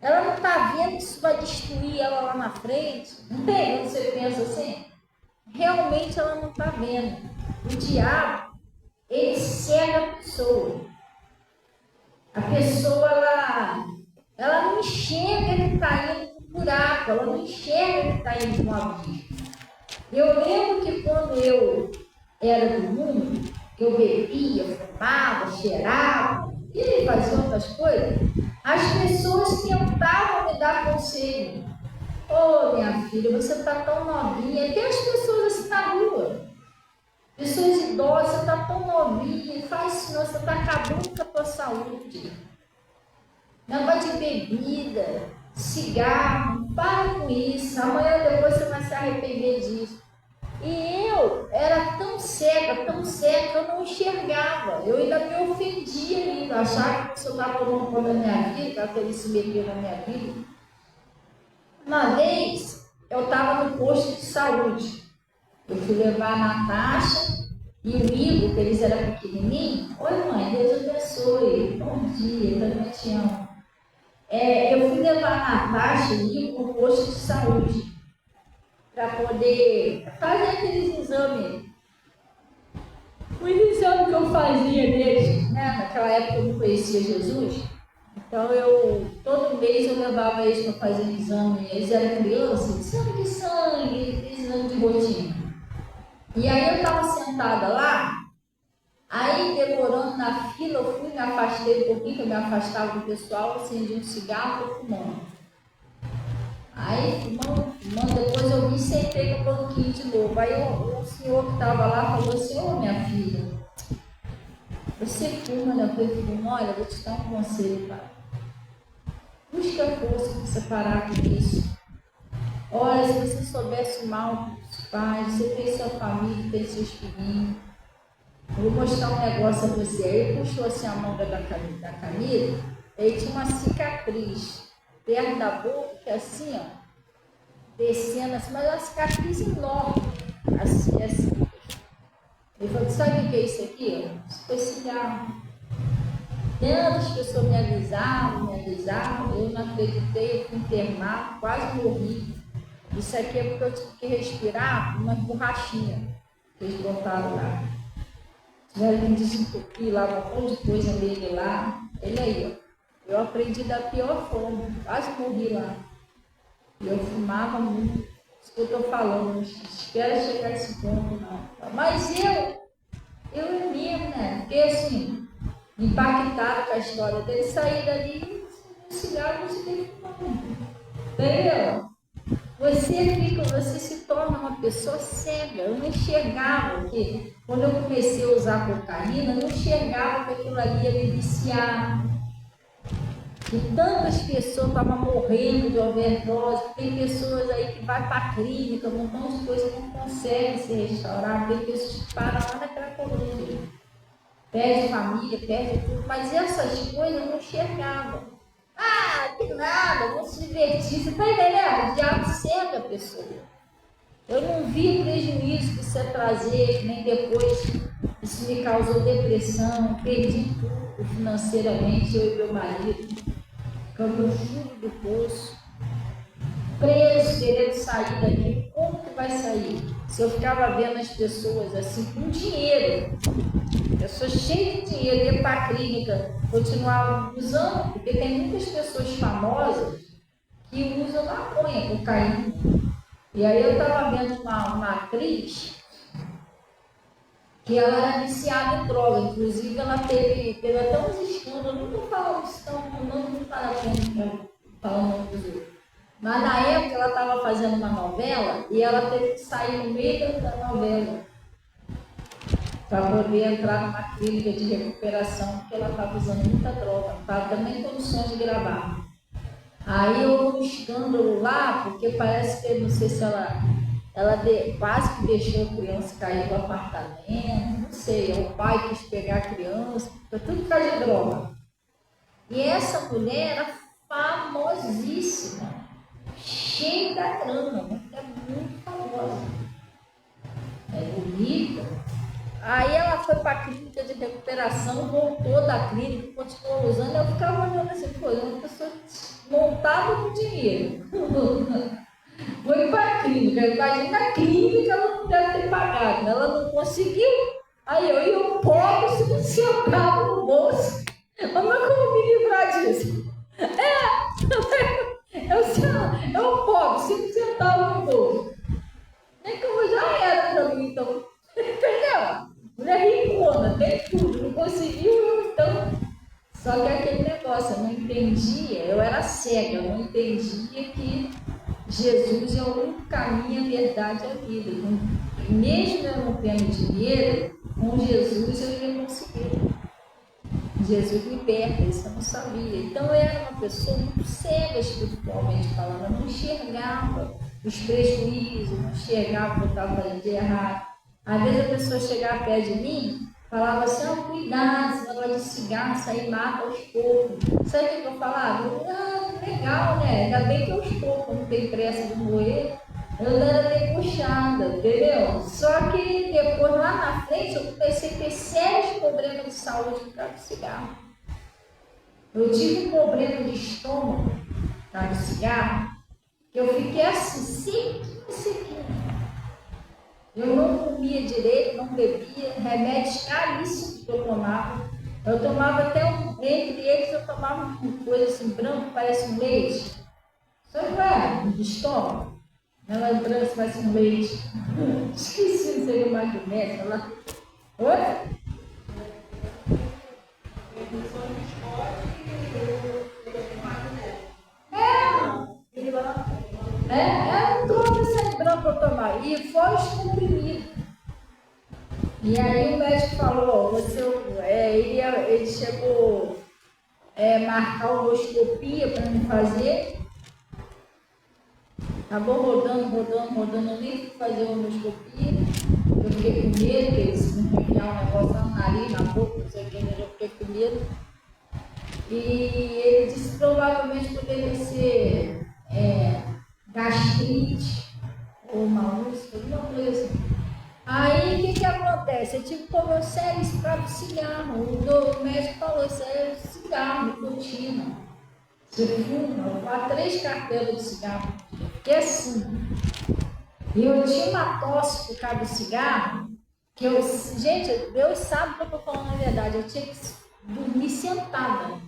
Ela não está vendo que isso vai destruir ela lá na frente? Não tem? Quando você pensa assim, realmente ela não está vendo. O diabo, ele cega a pessoa. A pessoa, ela não enxerga que está indo para um buraco, ela não enxerga que está indo para um abismo. Eu lembro que quando eu era do mundo, eu bebia, fumava, cheirava e fazia outras coisas, as pessoas tentavam me dar conselho. Ô, minha filha, você está tão novinha. Tem as pessoas assim na rua, pessoas idosas, você está tão novinha, faz isso não, você está acabando com a tua saúde. Negócio de bebida, cigarro, para com isso, amanhã depois você vai se arrepender disso. E eu era tão cega, que eu não enxergava. Eu ainda me ofendia ainda, achava que o senhor estava tomando conta da minha vida, que ele se meteu na minha vida. Uma vez, eu estava no posto de saúde. Eu fui levar a Natasha E o Igor, que eles eram pequenininhos, oi mãe, Deus abençoe, bom dia, eu também te amo. Eu fui levar a Natasha e o Igor no posto de saúde para poder fazer aqueles exames. O exame que eu fazia neles, né? Naquela época eu não conhecia Jesus. Então todo mês eu levava eles para fazer exame. Eles eram crianças, exame de sangue, exame de rotina. E aí eu estava sentada lá, aí demorando na fila, eu fui, me afastei um pouquinho, que eu me afastava do pessoal, acendi um cigarro, tô fumando. Aí fumando, depois eu me sentei no banquinho de novo. Aí o senhor que estava lá falou assim, minha filha, você fuma, né? Eu falei, olha, eu vou te dar um conselho, pai. Busca força para você parar com isso. Olha, se você soubesse o mal dos pais, você tem sua família, tem seus filhinhos. Eu vou mostrar um negócio a você. Aí ele puxou assim a manga da camisa, aí tinha uma cicatriz perto da boca, que é assim, ó, descendo assim, mas é uma cicatriz enorme, assim, assim. Ele falou, sabe o que é isso aqui? Isso foi cigarro. Tantas pessoas me avisavam, eu não acreditei, eu fui internado, quase morri. Isso aqui é porque eu tive que respirar uma borrachinha que eles botaram lá. Tiveram que desentupir lá, um monte de coisa nele lá. Ele aí, ó. Eu aprendi da pior forma, quase morri lá. E eu fumava muito. Isso que eu estou falando, não espero chegar a esse ponto, não. Mas eu mesmo, né? Porque assim, impactado com a história dele, sair dali, um cigarro, você tem que fumar. Entendeu? Você se torna uma pessoa cega. Eu não enxergava que, quando eu comecei a usar cocaína, eu não enxergava que aquilo ali ia me viciar. E tantas pessoas estavam morrendo de overdose, tem pessoas aí que vai para a clínica, um montão de coisa que não conseguem se restaurar, tem pessoas que param lá naquela coluna, perde família, perde tudo, mas essas coisas eu não enxergava. Ah, que nada, vou se divertir, você está entendendo? O diabo cega a pessoa. Eu não vi o prejuízo que isso ia trazer, nem depois isso me causou depressão, perdi tudo financeiramente, eu e meu marido. Ficando no fundo do poço, preso, querendo sair daqui. Como que vai sair? Se eu ficava vendo as pessoas assim, com dinheiro, pessoas cheias de dinheiro, ia para a clínica, continuava usando, porque tem muitas pessoas famosas que usam maconha, cocaína. E aí eu estava vendo uma atriz que ela era viciada em droga, inclusive ela teve até uns escândalos, não estou falando isso, não para a pena falar o nome dos outros. Mas na época ela estava fazendo uma novela e ela teve que sair no meio da novela para poder entrar numa clínica de recuperação, porque ela estava usando muita droga, não estava também em condições de gravar. Aí houve um escândalo lá, porque parece que, não sei se quase que deixou a criança cair do apartamento, não sei, o pai quis pegar a criança, foi tudo por causa de droga. E essa mulher era famosíssima, cheia da grana, é muito famosa, é bonita. Aí ela foi para a clínica de recuperação, voltou da clínica, continuou usando, eu ficava olhando assim, uma pessoa montada com dinheiro. Foi para a clínica, imagina a clínica, ela não deve ter pagado, ela não conseguiu. Aí eu e o pobre, se não centavo no bolso, mas como me livrar disso? Eu pobre, 5 centavos no bolso. Nem que eu já era para mim, então. Entendeu? Mulher ricona, tem tudo, não conseguiu, eu então. Só que aquele negócio, eu não entendia, eu era cega, eu não entendia que Jesus é o único caminho, a verdade e a vida. E mesmo eu não tendo dinheiro, com Jesus eu ia conseguir. Jesus liberta, isso eu não sabia. Então eu era uma pessoa muito cega espiritualmente falando, eu não enxergava os prejuízos, não enxergava o que eu estava fazendo de errado. Às vezes a pessoa chegava perto de mim, falava assim, cuidado, esse negócio de cigarro, isso aí mata aos poucos. Sabe o que eu falava? Legal, né? Ainda bem que aos poucos, não tem pressa de morrer. Eu não era debochada, entendeu? Só que depois, lá na frente, eu comecei a ter sérios problemas de saúde por causa do cigarro. Eu tive um problema de estômago por causa do cigarro, que eu fiquei assim, sequinha. Eu não comia direito, não bebia, remédios caríssimos que eu tomava. Eu tomava até entre eles eu tomava uma coisa assim, branco, parece um leite. Só que não é de estômago. Ela é branca, parece um leite. Esqueci, não sei mais do médico. Ela... Oi? É um troço assim branco para eu tomar. E foi os comprimidos. E aí o médico falou, ele chegou marcar uma endoscopia para me fazer. Acabou rodando ali para fazer uma endoscopia. Eu fiquei com medo, que eles me enfiar um negócio no nariz, na boca, não sei o que, eu fiquei com medo. E ele disse que provavelmente poderia ser gastrite ou uma úlcera, alguma coisa assim. Aí o que acontece? Eu tive que tomar sério isso para o cigarro. O médico falou: isso é cigarro, nicotina. Você fuma, eu faço 3 cartelas de cigarro. Porque assim, eu tinha uma tosse por causa do cigarro, que eu, gente, Deus sabe que eu estou falando a verdade, eu tinha que dormir sentada.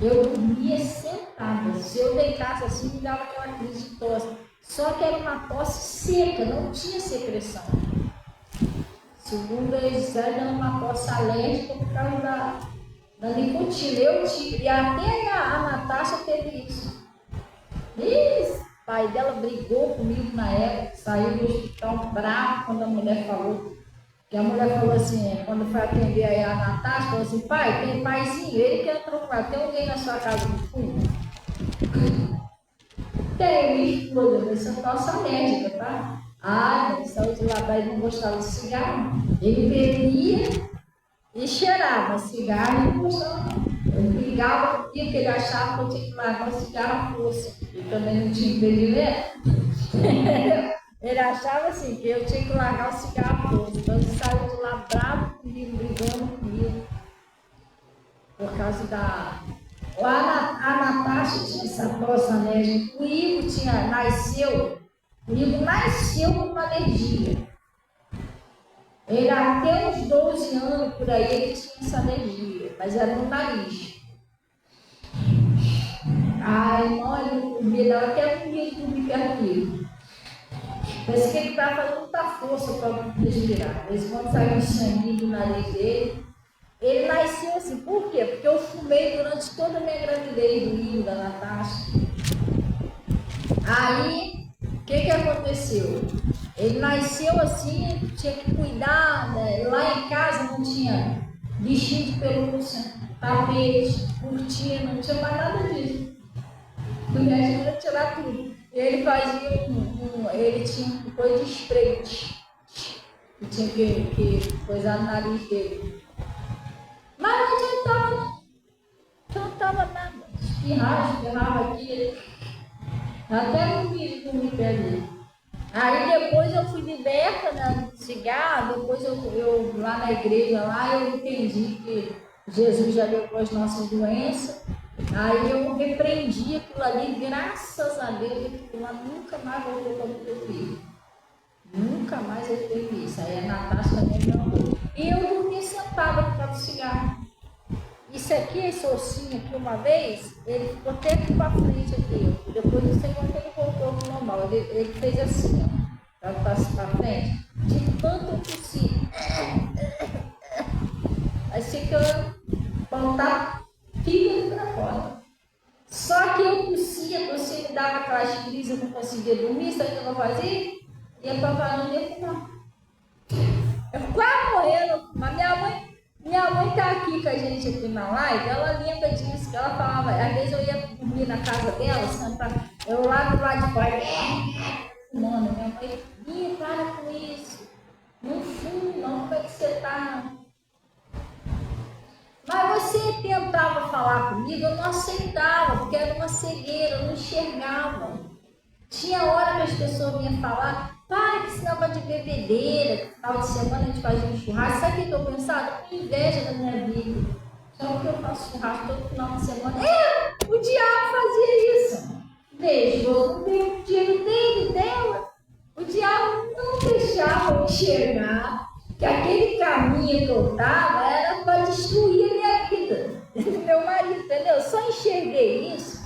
Eu dormia sentada. Se eu deitasse assim, me dava aquela crise de tosse. Só que era uma tosse seca, não tinha secreção. Segundo eles disseram, era uma tosse alérgica por causa da nicotina. Eu tive, e até a Natasha teve isso. E o pai dela brigou comigo na época, saiu do hospital bravo quando a mulher falou. Que a mulher falou assim, quando foi atender aí a Natasha, falou assim: pai, tem paizinho, ele que entrou com ela, tem alguém na sua casa que fuma? Tem, minha esposa, essa tosse médica, tá? Ah, ele saiu de lá, ele não gostava de cigarro. Ele bebia e cheirava cigarro e não gostava não. Ele brigava comigo, que ele achava que eu tinha que largar o cigarro à força. Ele também não tinha impedimento. Ele achava assim, que eu tinha que largar o cigarro à força. Então ele saiu de lá bravo comigo, brigando comigo. Por causa da... A Natasha tinha essa tosse alérgica. O Ivo nasceu com uma alergia. Ele até uns 12 anos por aí ele tinha essa alergia, mas era no nariz. Ai, não, ele não comia, dava até um dia de dormir perto dele. Parece que ele estava fazendo muita força para respirar. Eles quando saiu o sangue do nariz dele. Ele nasceu assim, por quê? Porque eu fumei durante toda a minha gravidez do Ivo, da Natasha. Aí, o que aconteceu? Ele nasceu assim, tinha que cuidar, né? Lá em casa não tinha bichinho de pelúcia, tapete, cortina, não tinha mais nada disso. O médico ia tirar tudo. Ele fazia ele tinha uma coisa de spray, que tinha que coisar no nariz dele. Mas não adiantava, não adiantava nada. Espirrava aqui, até no vídeo que me perdi. Aí depois eu fui liberta, né, do cigarro, depois eu lá na igreja, lá eu entendi que Jesus já levou as nossas doenças. Aí eu repreendi aquilo ali, graças a Deus, aquilo lá nunca mais voltou para o meu filho. Nunca mais eu teve isso. Aí a Natasha também não. E eu dormi sentada por causa do cigarro. Isso aqui, esse ossinho aqui uma vez, ele ficou até aqui para frente aqui. Depois não sei quando ele voltou para o normal. Ele fez assim, ó, para frente. De tanto eu tossi. Assim que eu botar fígado para fora. Só que eu tossia, me dava aquelas crises, eu não conseguia dormir, sabe o que eu fazia? Ia para a varanda e ia fumar. Eu ficava morrendo, mas minha mãe está aqui com a gente aqui na live, ela lembra disso, que ela falava, às vezes eu ia dormir na casa dela, sentar, eu lá do lado de fora, fumando, minha mãe, Ih, para com isso, não fumo não, como é que você está? Mas você tentava falar comigo, eu não aceitava, porque era uma cegueira, eu não enxergava. Tinha hora que as pessoas vinham falar, para que esse negócio de bebedeira, que final de semana a gente fazia um churrasco. Sabe o que eu pensava? Com inveja da minha vida. Só que eu faço churrasco todo final de semana. O diabo fazia isso. Beijou no tiro dele, dela. O diabo não deixava eu enxergar que aquele caminho que eu estava era para destruir a minha vida. Meu marido, entendeu? Eu só enxerguei isso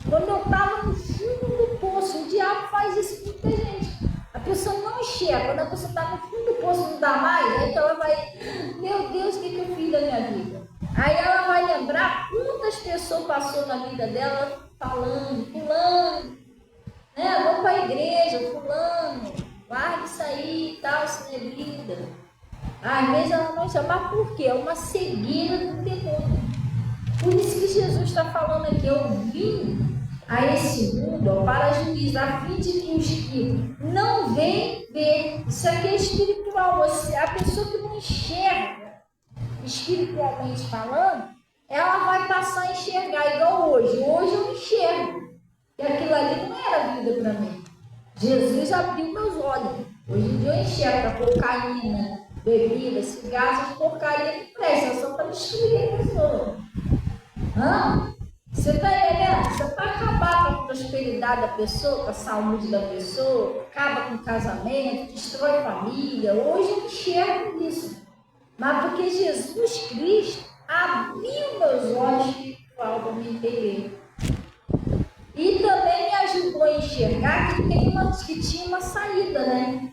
quando eu estava no fundo do poço. O diabo faz isso com muita gente. A pessoa não enxerga. Quando a pessoa está no fundo do poço, não dá mais, aí ela vai, meu Deus, o que eu fiz da minha vida? Aí ela vai lembrar quantas pessoas passou na vida dela falando, pulando, né? Vou para a igreja, fulano, larga isso aí e tal, isso não é vida. Às vezes ela não chama, mas por quê? É uma cegueira do demônio. Por isso que Jesus está falando aqui, eu vim a esse mundo para juizar, a fim de que os que não veem, ver. Isso aqui é espiritual. Você, a pessoa que não enxerga, espiritualmente falando, ela vai passar a enxergar igual hoje. Hoje eu enxergo. E aquilo ali não era vida para mim. Jesus abriu meus olhos. Hoje em dia eu enxergo a cocaína, bebida, cigarro, essas porcaria que presta, só para destruir a pessoa. Você está entendendo? Você vai acabar com a prosperidade da pessoa, com a saúde da pessoa, acaba com o casamento, destrói a família. Hoje eu enxergo isso. Mas porque Jesus Cristo abriu meus olhos espirituais para me entender. E também me ajudou a enxergar que tinha uma saída, né?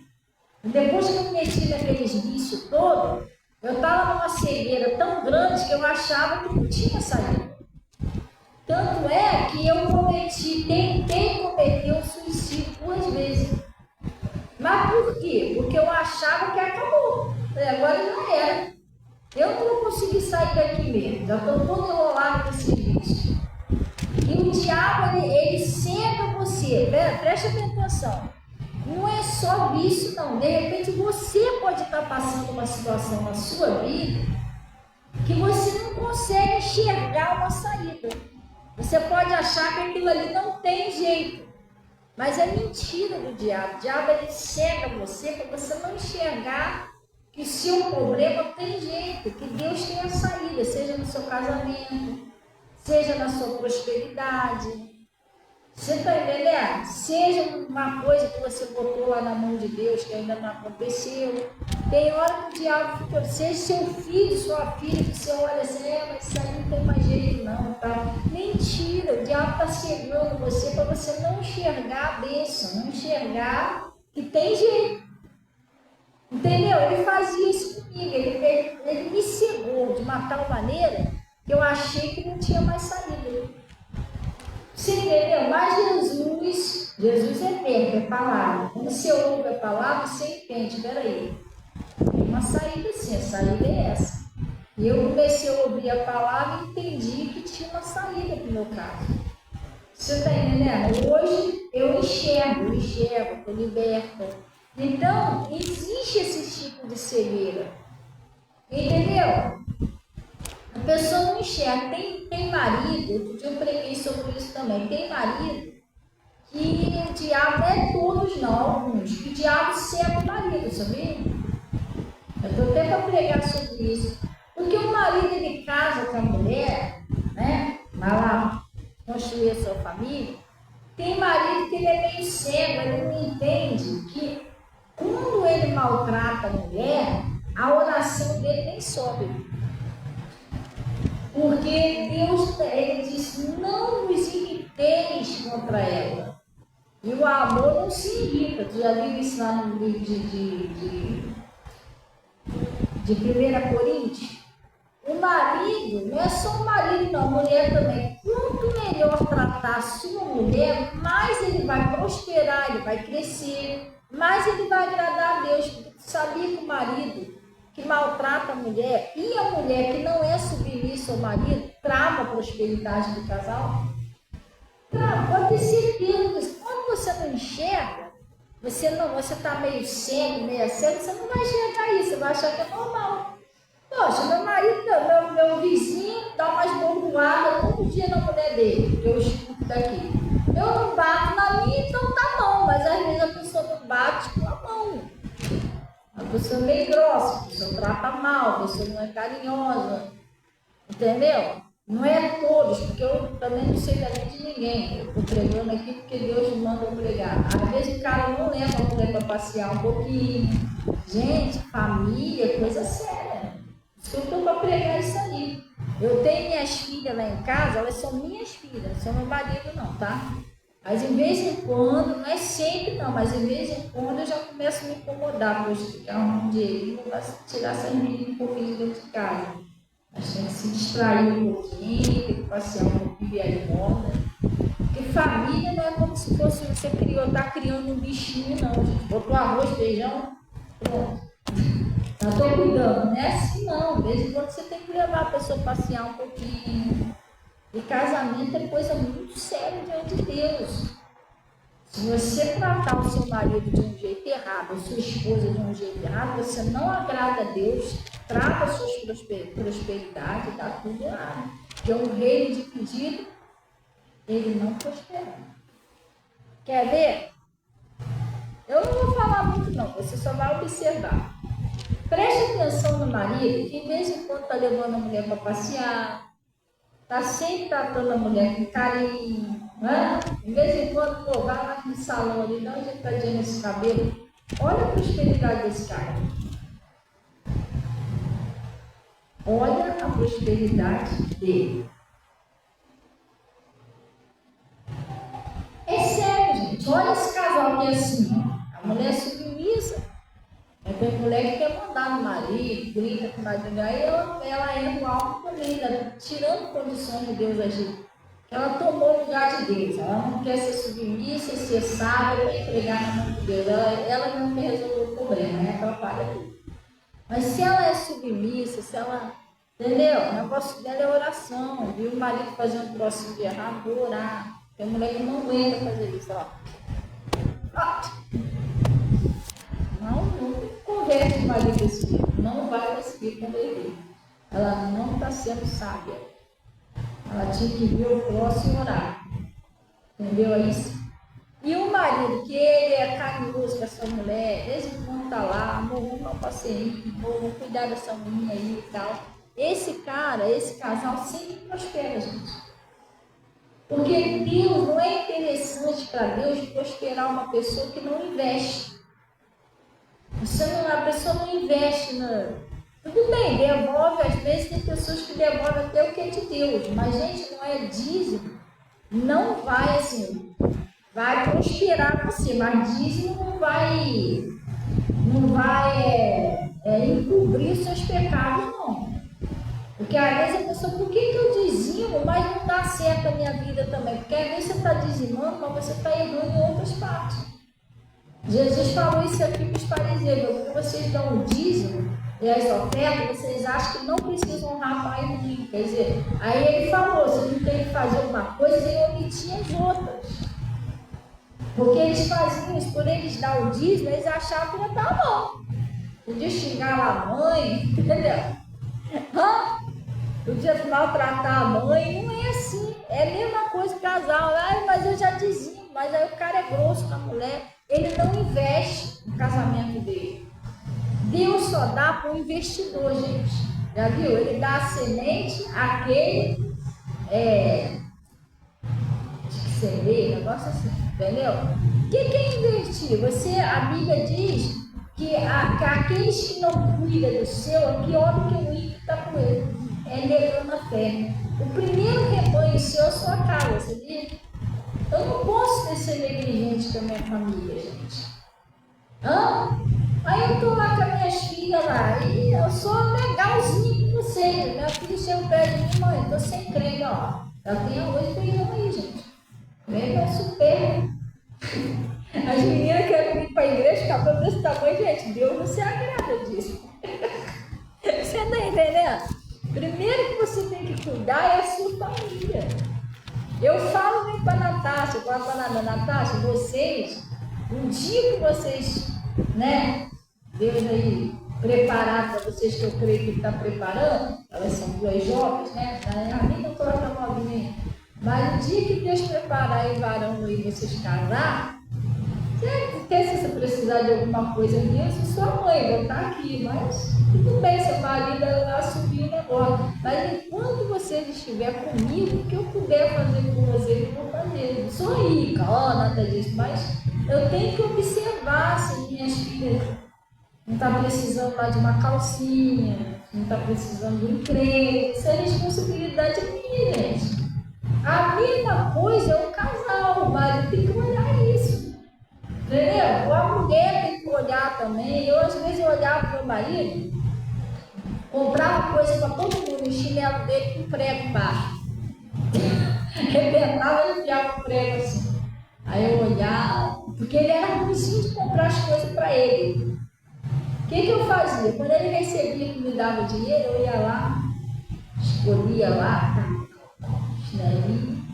Depois que eu me meti naqueles vícios todos, eu estava numa cegueira tão grande que eu achava que não tinha saída. Tanto é que eu tentei cometer o suicídio 2 vezes. Mas por quê? Porque eu achava que acabou. Agora já era. Eu não vou conseguir sair daqui mesmo. Já estou todo enrolado nesse vício. E o diabo, ele cega você. Preste atenção. Não é só vício, não. De repente você pode estar passando uma situação na sua vida que você não consegue enxergar uma saída. Você pode achar que aquilo ali não tem jeito. Mas é mentira do diabo. O diabo, ele cega você para você não enxergar que o seu problema tem jeito, que Deus tem a saída, seja no seu casamento, seja na sua prosperidade. Você está entendendo? Seja uma coisa que você botou lá na mão de Deus que ainda não aconteceu. Tem hora que o diabo fica, seja seu filho, sua filha, que você olha assim, mas isso aí não tem mais jeito não, tá? Mentira, o diabo está cegando você para você não enxergar a bênção, não enxergar que tem jeito. Entendeu? Ele fazia isso comigo, ele me cegou de uma tal maneira que eu achei que não tinha mais saída. Você entendeu? Mas Jesus é verbo, é palavra. Quando você ouve a palavra, você entende, peraí, tem uma saída sim, a saída é essa. E eu comecei a ouvir a palavra e entendi que tinha uma saída para o meu caso. Você está entendendo? Hoje eu enxergo, estou liberta. Então, existe esse tipo de cegueira. Entendeu? A pessoa não enxerga. Tem marido, outro dia eu preguei sobre isso também. Tem marido que o diabo, não é todos não, alguns, que o diabo cega o marido, sabia? Eu estou até para pregar sobre isso. Porque o marido, ele casa com a mulher, né? Vai lá construir a sua família. Tem marido que ele é meio cego, ele não entende que quando ele maltrata a mulher, a oração dele nem sobe. Porque Deus, ele diz, não vos irriteis contra ela. E o amor não se irrita. Tu já viu isso lá no livro de 1 Coríntios? O marido, não é só o marido, não, a mulher também. Quanto melhor tratar a sua mulher, mais ele vai prosperar, ele vai crescer, mais ele vai agradar a Deus. Porque tu sabia que o marido que maltrata a mulher e a mulher que não é submissa ao marido trava a prosperidade do casal? Trava, pode ter certeza que quando você não enxerga, você está meio cego, você não vai enxergar isso, você vai achar que é normal. Poxa, meu marido, meu vizinho dá umas bordoadas todo dia na mulher dele, eu escuto daqui. Eu não bato na minha, então tá bom. pessoa meio grossa, a pessoa trata mal, a pessoa não é carinhosa, entendeu? Não é todos, porque eu também não sei da vida de ninguém. Eu estou pregando aqui porque Deus me manda eu pregar. Às vezes o cara não leva a mulher para passear um pouquinho. Gente, família é coisa séria. Isso que eu estou para pregar isso aí. Eu tenho minhas filhas lá em casa, elas são minhas filhas, não são meu marido não, tá? Mas em vez em quando, não é sempre não, mas em vez em quando eu já começo a me incomodar, porque eu ficar um dinheirinho para tirar essas meninas um pouquinho dentro de casa. Mas tem que se distrair um pouquinho, tem que passear um pouquinho, ver a moda. Porque família não é como se fosse você tá criando um bichinho, não, gente. Botou arroz, feijão, pronto. Já estou cuidando. Não é assim, não. De vez em quando você tem que levar a pessoa a passear um pouquinho. E casamento é coisa muito séria diante de Deus. Se você tratar o seu marido de um jeito errado, a sua esposa de um jeito errado, você não agrada a Deus, trata as suas prosperidades, dá tudo errado. Porque um reino dividido, ele não prospera. Quer ver? Eu não vou falar muito não, você só vai observar. Preste atenção no marido, que de vez em quando está levando a mulher para passear, está sempre tratando a mulher com carinho, né? De vez em quando, pô, vai lá no salão ali, dá uma ajeitadinha nesse cabelo. Olha a prosperidade desse cara. Olha a prosperidade dele. É sério, gente. Olha esse casal que é assim, ó. A mulher é submissa. Tem mulher que quer mandar no marido, grita com o marido, aí ela entra no alto também, né? Tirando condições de Deus agir. Ela tomou o lugar de Deus, ela não quer ser submissa, ser sábia para entregar na mão de Deus. Ela não quer resolver o problema, né? Atrapalha tudo. Mas se ela é submissa, se ela. Entendeu? O negócio dela é oração. Viu o marido fazendo um trocinho de errado, vou orar. Tem mulher que não aguenta fazer isso, ó. Não converse o marido desse jeito, não vai conseguir converter. Ela não está sendo sábia. Ela tinha que ver o próximo e orar. Entendeu isso? E o marido, que ele é carinhoso com essa mulher, desde quando está lá, amor, vamos dar um passeio, vou cuidar dessa menina aí e tal. Esse cara, esse casal sempre prospera, gente. Porque Deus, não é interessante para Deus prosperar uma pessoa que não investe. A pessoa não investe. Tudo bem, devolve, às vezes tem pessoas que devolvem até o que é de Deus, mas gente, não é dízimo, não vai assim, vai prosperar você, mas dízimo não vai encobrir seus pecados, não. Porque às vezes a pessoa, por que eu dizimo, mas não dá certo a minha vida também? Porque às vezes você está dizimando, mas você está errando em outras partes. Jesus falou isso aqui para os fariseus, porque vocês dão o dízimo e as ofertas, vocês acham que não precisam honrar pai e mãe. Quer dizer, aí ele falou, vocês não tem que fazer uma coisa e omitir as outras. Porque eles faziam isso, por eles dar o dízimo, eles achavam que ia estar bom. Podia xingar lá a mãe, entendeu? Podia maltratar a mãe, não é assim. É a mesma coisa o casal. Ai, mas eu já dizia, mas aí o cara é grosso com a mulher. Ele não investe no casamento dele. Deus só dá para o investidor, gente. Já viu? Ele dá a semente àquele de que semeia, negócio assim, entendeu? O que é investir? A Bíblia diz que aqueles que não cuidam do seu é pior do que o ímpio que está com ele. É negando a fé. O primeiro rebanho seu é a sua casa, sabia? Eu não posso ser negligente com a minha família, gente. Aí eu estou lá com as minhas filhas lá, e eu sou legalzinho com vocês. Minha filha chega perto de mim, mãe, estou sem creme, ó. Ela tem arroz e feijão aí, gente. Creme é super. As meninas querem vir para a igreja, cabelo desse tamanho, gente. Deus não se agrada disso. Você está entendendo? Primeiro que você tem que cuidar é a sua família. Eu falo muito para a Natasha, Natasha, vocês, o dia que vocês, né, Deus aí preparar para vocês, que eu creio que Ele está preparando, elas são duas jovens, né, a minha não coloca novinha, mas o dia que Deus preparar e varão aí vocês casar, Se você precisar de alguma coisa disso, sua mãe vai estar aqui, mas tudo bem, seu marido vai assumir o negócio. Mas enquanto você estiver comigo, o que eu puder fazer com você, eu vou fazer. Não sou rica, nada disso, mas eu tenho que observar se minhas filhas não estão precisando lá de uma calcinha, não está precisando de um emprego. Isso é responsabilidade minha, gente. A mesma coisa é o casal, o marido tem que olhar isso. Entendeu? A mulher tem que olhar também. Eu, às vezes, olhava para o meu marido, comprava coisa para todo mundo, o chinelo dele com prego baixo. Arrebentava e enfiava o prego assim. Aí eu olhava, porque ele era ruimzinho de comprar as coisas para ele. O que eu fazia? Quando ele recebia que me dava dinheiro, eu ia lá, escolhia lá, chinelinho.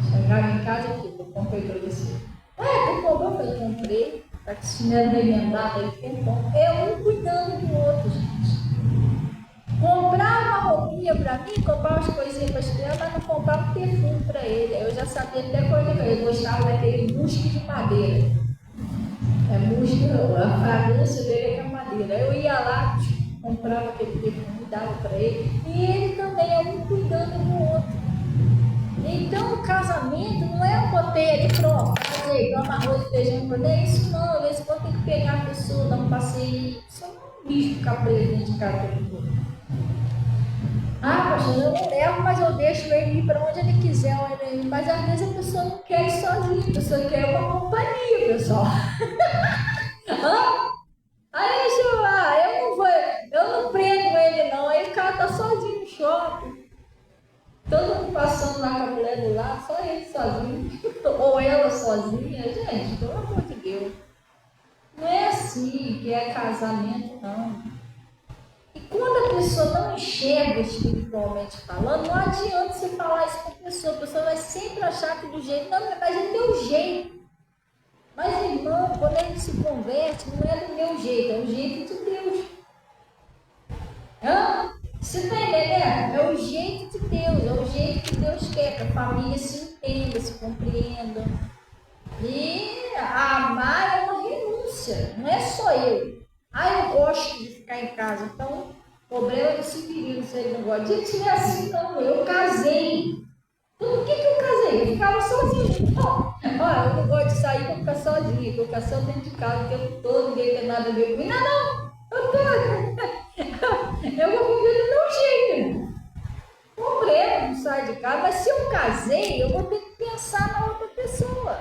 Chegava em casa, eu comprei para você. Tu comprou? Eu falei, comprei. Para que o chinelo remendado aí, bom. É um cuidando do outro, gente. Comprar uma roupinha para mim, comprar umas coisinhas para as crianças, mas não comprar um perfume para ele. Eu já sabia até coisa que ele gostava daquele musgo de madeira. É musgo, a fragrância dele é com madeira. Eu ia lá, comprava aquele perfume, dava para ele. E ele também é um cuidando do outro. Então, o casamento não é uma boteia de pronto, vamos arroz e feijão, não é isso não. Às vezes você tem que pegar a pessoa, dar um passeio, só um bicho ficar preso dentro de casa todo. Pastor, eu não levo, mas eu deixo ele ir para onde ele quiser. Mas às vezes a pessoa não quer ir sozinha, a pessoa quer uma companhia, pessoal. Aí eu não prendo ele não, aí o cara tá sozinho no shopping. Todo mundo passando lá com a mulher do lado, só ele sozinho, ou ela sozinha. Gente, pelo amor de Deus. Não é assim que é casamento, não. E quando a pessoa não enxerga espiritualmente falando, não adianta você falar isso com a pessoa vai sempre achar que do jeito, não, mas é do meu jeito. Mas irmão, quando ele se converte, não é do meu jeito, é o jeito de Deus. Você está entendendo? É o jeito de Deus, é o jeito que Deus quer, que a família se entenda, se compreenda. E amar é uma renúncia, não é só eu. Eu gosto de ficar em casa, então o problema é desse menino, se ele não gosta. Gente, não é assim não, eu casei. Então por que eu casei? Eu ficava sozinha. Eu não gosto de sair para ficar sozinha, eu ficar só dentro de casa o tempo todo, ninguém tem nada a ver comigo. Não, eu vou viver do meu jeito. Problema, não sai de casa, mas se eu casei, eu vou ter que pensar na outra pessoa.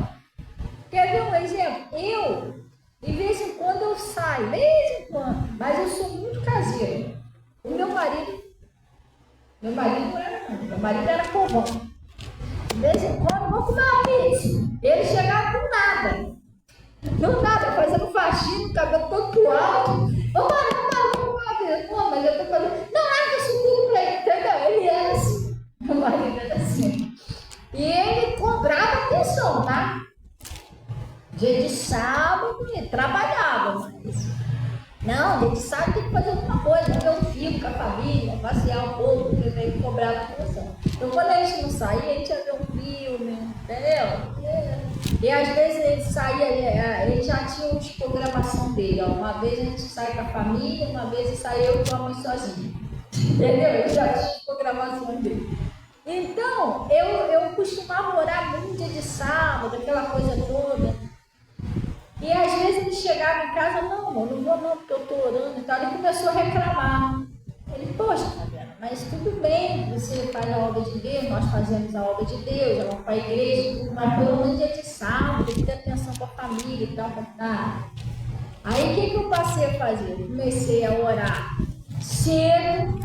Quer ver um exemplo? Eu, de vez em quando eu saio, de vez em quando, mas eu sou muito caseiro. O meu marido não era não, meu marido era povão. De vez em quando, vou comer uma pizza. Ele chegava com nada. Do nada, fazendo faxina, o cabelo todo alto. Pô, mas eu tô falando, não, larga isso tudo pra ele, entendeu? Ele era assim, meu marido era assim. E ele cobrava atenção, tá? Dia de sábado, ele trabalhava, mas não, dia de sábado tem que fazer alguma coisa, ver um filme com a família, passear um pouco, ele cobrava atenção. Então, quando a gente não saía, a gente ia ver um filme, entendeu? E às vezes ele saía, ele já tinha uma programação dele, uma vez a gente sai com a família, uma vez ele saiu eu com a mãe sozinha, entendeu? Ele já tinha a programação dele. Então, eu costumava orar muito dia de sábado, aquela coisa toda. E às vezes ele chegava em casa, não vou não, porque eu estou orando e tal. Ele começou a reclamar. Ele, poxa, mas tudo bem, você faz a obra de Deus, nós fazemos a obra de Deus, já vamos para a igreja, mas pelo menos dia de sábado, tem que ter atenção para a família e tal, Aí o que eu passei a fazer? Eu comecei a orar cedo,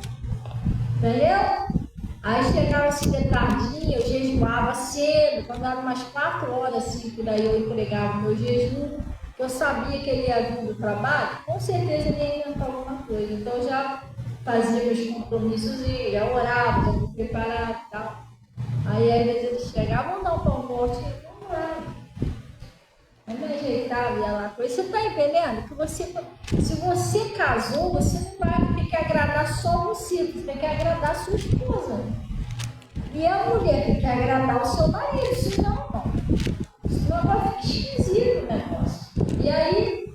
entendeu? Aí chegava assim de tardinha, eu jejuava cedo, quando era umas 4 horas, 5, daí eu entregava o meu jejum, eu sabia que ele ia vir do trabalho, com certeza ele ia inventar alguma coisa, então eu já fazia meus compromissos e já orava, já me preparava e tal. Aí às vezes eles chegavam, não, para o almoço, vamos lá. Eu me ajeitava, ia lá. Você está entendendo? Que se você casou, você não vai ter que agradar só você tem que agradar a sua esposa. E a mulher tem que agradar o seu marido, senão não. Senão vai ficar esquisito. negócio. E aí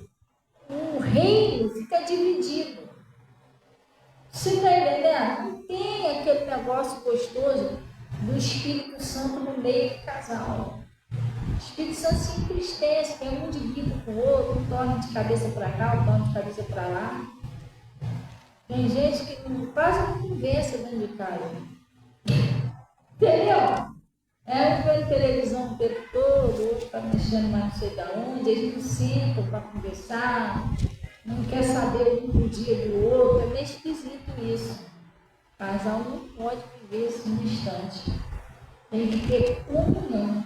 o reino fica dividido. Você está entendendo? Não tem aquele negócio gostoso do Espírito Santo no meio do casal. O Espírito Santo se entristece, tem um divide com o outro, um torna de cabeça para cá, um torna de cabeça para lá. Tem gente que quase não conversa dentro de casa. Entendeu? Um vendo televisão o tempo todo, o outro está mexendo mais não sei de onde, eles não sentam para conversar, não quer saber um do dia do outro, é meio esquisito isso. O casal não pode viver assim no instante. Tem que ter comunhão.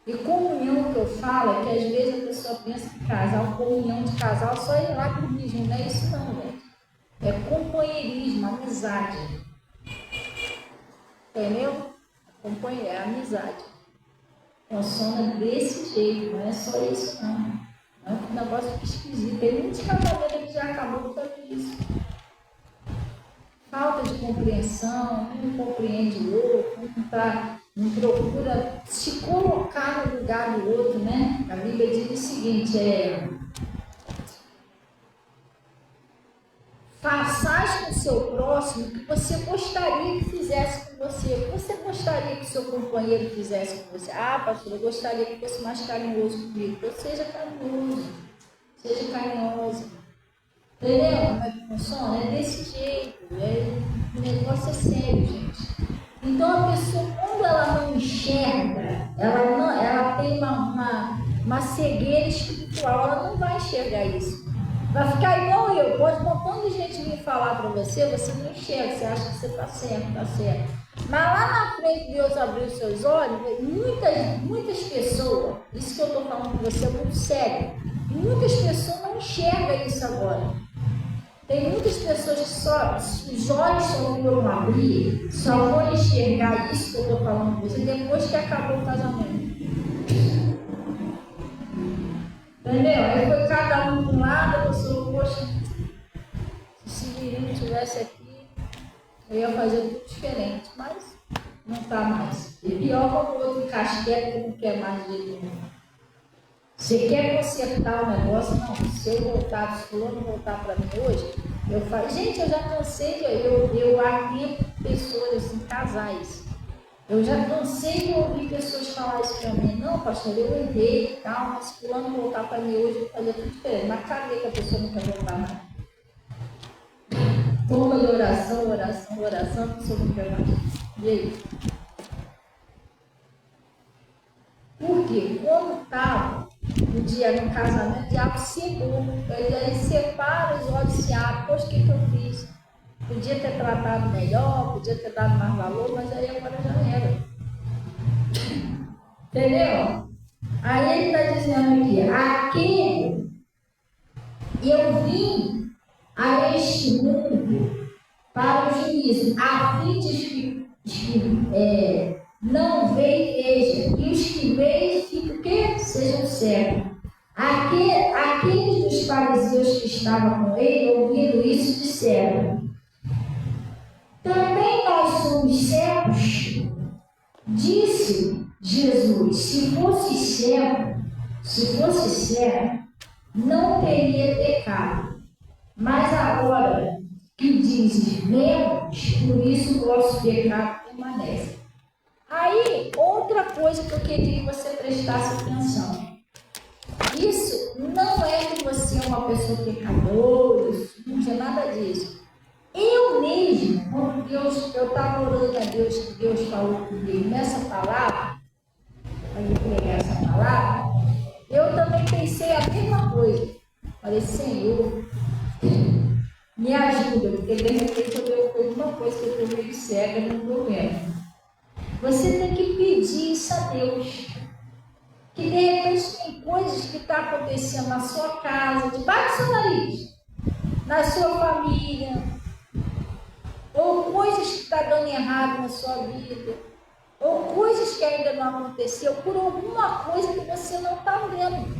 E comunhão que eu falo é que às vezes a pessoa pensa que casal, comunhão de casal, só ir lá dormir junto. Não é isso não, velho. É companheirismo, amizade. Entendeu? É amizade. Funciona desse jeito, não é só isso não. É um negócio esquisito. Tem muitos casamentos que já acabou por causa disso. Falta de compreensão, um não compreende o outro, não procura se colocar no lugar do outro, né? A Bíblia diz o seguinte, façais com o seu próximo o que você gostaria que fizesse com você. O que você gostaria que o seu companheiro fizesse com você? Ah, pastor, eu gostaria que fosse mais carinhoso comigo. Então, seja carinhoso, seja carinhosa. Entendeu como é que funciona? É desse jeito. O negócio é sério, gente. Então, a pessoa, quando ela não enxerga, ela tem uma cegueira espiritual, ela não vai enxergar isso. Vai ficar igual eu, pode um montão de gente vir falar para você, você não enxerga, você acha que você está certo, está certo. Mas lá na frente Deus abriu os seus olhos, muitas pessoas, isso que eu estou falando com você é muito sério, muitas pessoas não enxergam isso agora. Tem muitas pessoas que os olhos só foram abrir, só vão enxergar isso que eu estou falando com você depois que acabou o casamento. Entendeu? Aí foi cada um de um lado, a pessoa, poxa, se o Cirino estivesse aqui, eu ia fazer tudo diferente, mas não está mais. E pior quando o outro encasqueta que não quer mais de jeito nenhum. Você quer consertar o negócio? Não, se eu voltar, se fulano voltar para mim hoje, eu falo, gente, eu já cansei, eu atendo pessoas assim, casais. Eu já cansei de ouvir pessoas falar isso para mim. Não, pastor, eu errei e tal, mas se fulano voltar para mim hoje, eu vou fazer tudo diferente. Mas cadê que a pessoa não quer voltar mais? Toma de oração, a pessoa não quer mais. E aí? Porque quando estava no dia no casamento, o diabo cegou. Ele separa, os olhos se abrem. Poxa, o que eu fiz? Podia ter tratado melhor, podia ter dado mais valor, mas aí agora já era. Entendeu? Aí ele está dizendo aqui, eu vim a este mundo para o juízo, a fim de que não veem e vejam, e os que veem fiquem o quê? Sejam cegos. Aqueles dos fariseus que estavam com ele, ouvindo isso, disseram: também nós somos cegos? Disse Jesus: se fosse cego, não teria pecado. Mas agora que dizes vemos, por isso o vosso pecado permanece. Aí, outra coisa que eu queria que você prestasse atenção. Isso não é que você é uma pessoa pecadora, não tinha nada disso. Eu mesmo, quando eu estava orando a Deus, que Deus falou comigo nessa palavra, para eu pegar essa palavra, eu também pensei a mesma coisa. Falei, Senhor, me ajuda, porque de repente eu dei alguma coisa que eu estou meio cega, não estou vendo. Você tem que pedir isso a Deus. Que de repente tem coisas que estão acontecendo na sua casa, debaixo do seu nariz, na sua família, ou coisas que estão dando errado na sua vida, ou coisas que ainda não aconteceu por alguma coisa que você não está vendo,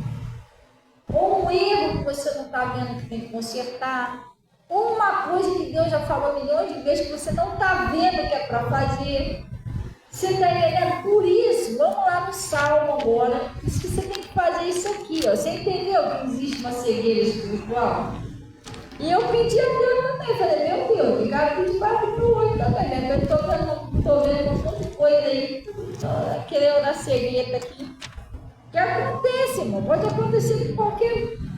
ou um erro que você não está vendo que tem que consertar, ou uma coisa que Deus já falou milhões de vezes que você não está vendo que é para fazer. Você está entendendo? Por isso isso, vamos lá no Salmo agora. Diz que você tem que fazer isso aqui, ó. Você entendeu que existe uma cegueira espiritual? E eu pedi a Deus também, falei, meu Deus, eu quero pedir para abrir meu olho também, né? Eu estou vendo um monte de coisa aí, querendo na cegueta aqui. Que acontece, irmão, pode acontecer com qualquer um.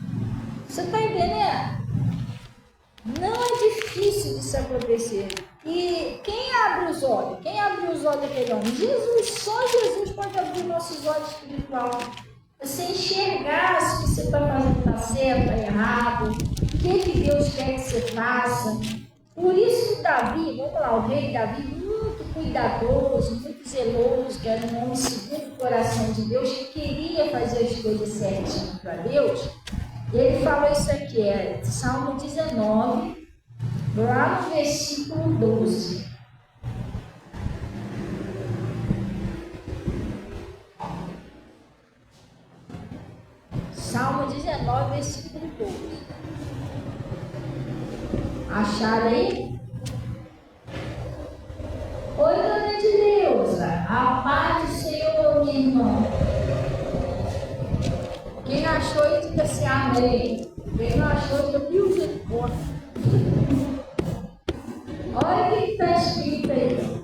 Você está entendendo? Não é difícil disso acontecer. E quem abre os olhos? Quem abre os olhos daquele homem? Jesus, só Jesus pode abrir nossos olhos espirituais. Você enxergar se o que você está fazendo está certo, está errado, o que Deus quer que você faça. Por isso Davi, vamos lá, o rei Davi, muito cuidadoso, muito zeloso, que era um homem segundo o coração de Deus, que queria fazer as coisas certinho para Deus. Ele falou isso aqui, Salmo 19, lá no versículo 12. Salmo 19, versículo 12. Acharam aí? Oi, dona Edileuza, a paz do Senhor, minha irmã. Quem achou, diga assim, amém. Quem não achou, diga misericórdia. Olha o que está escrito aí.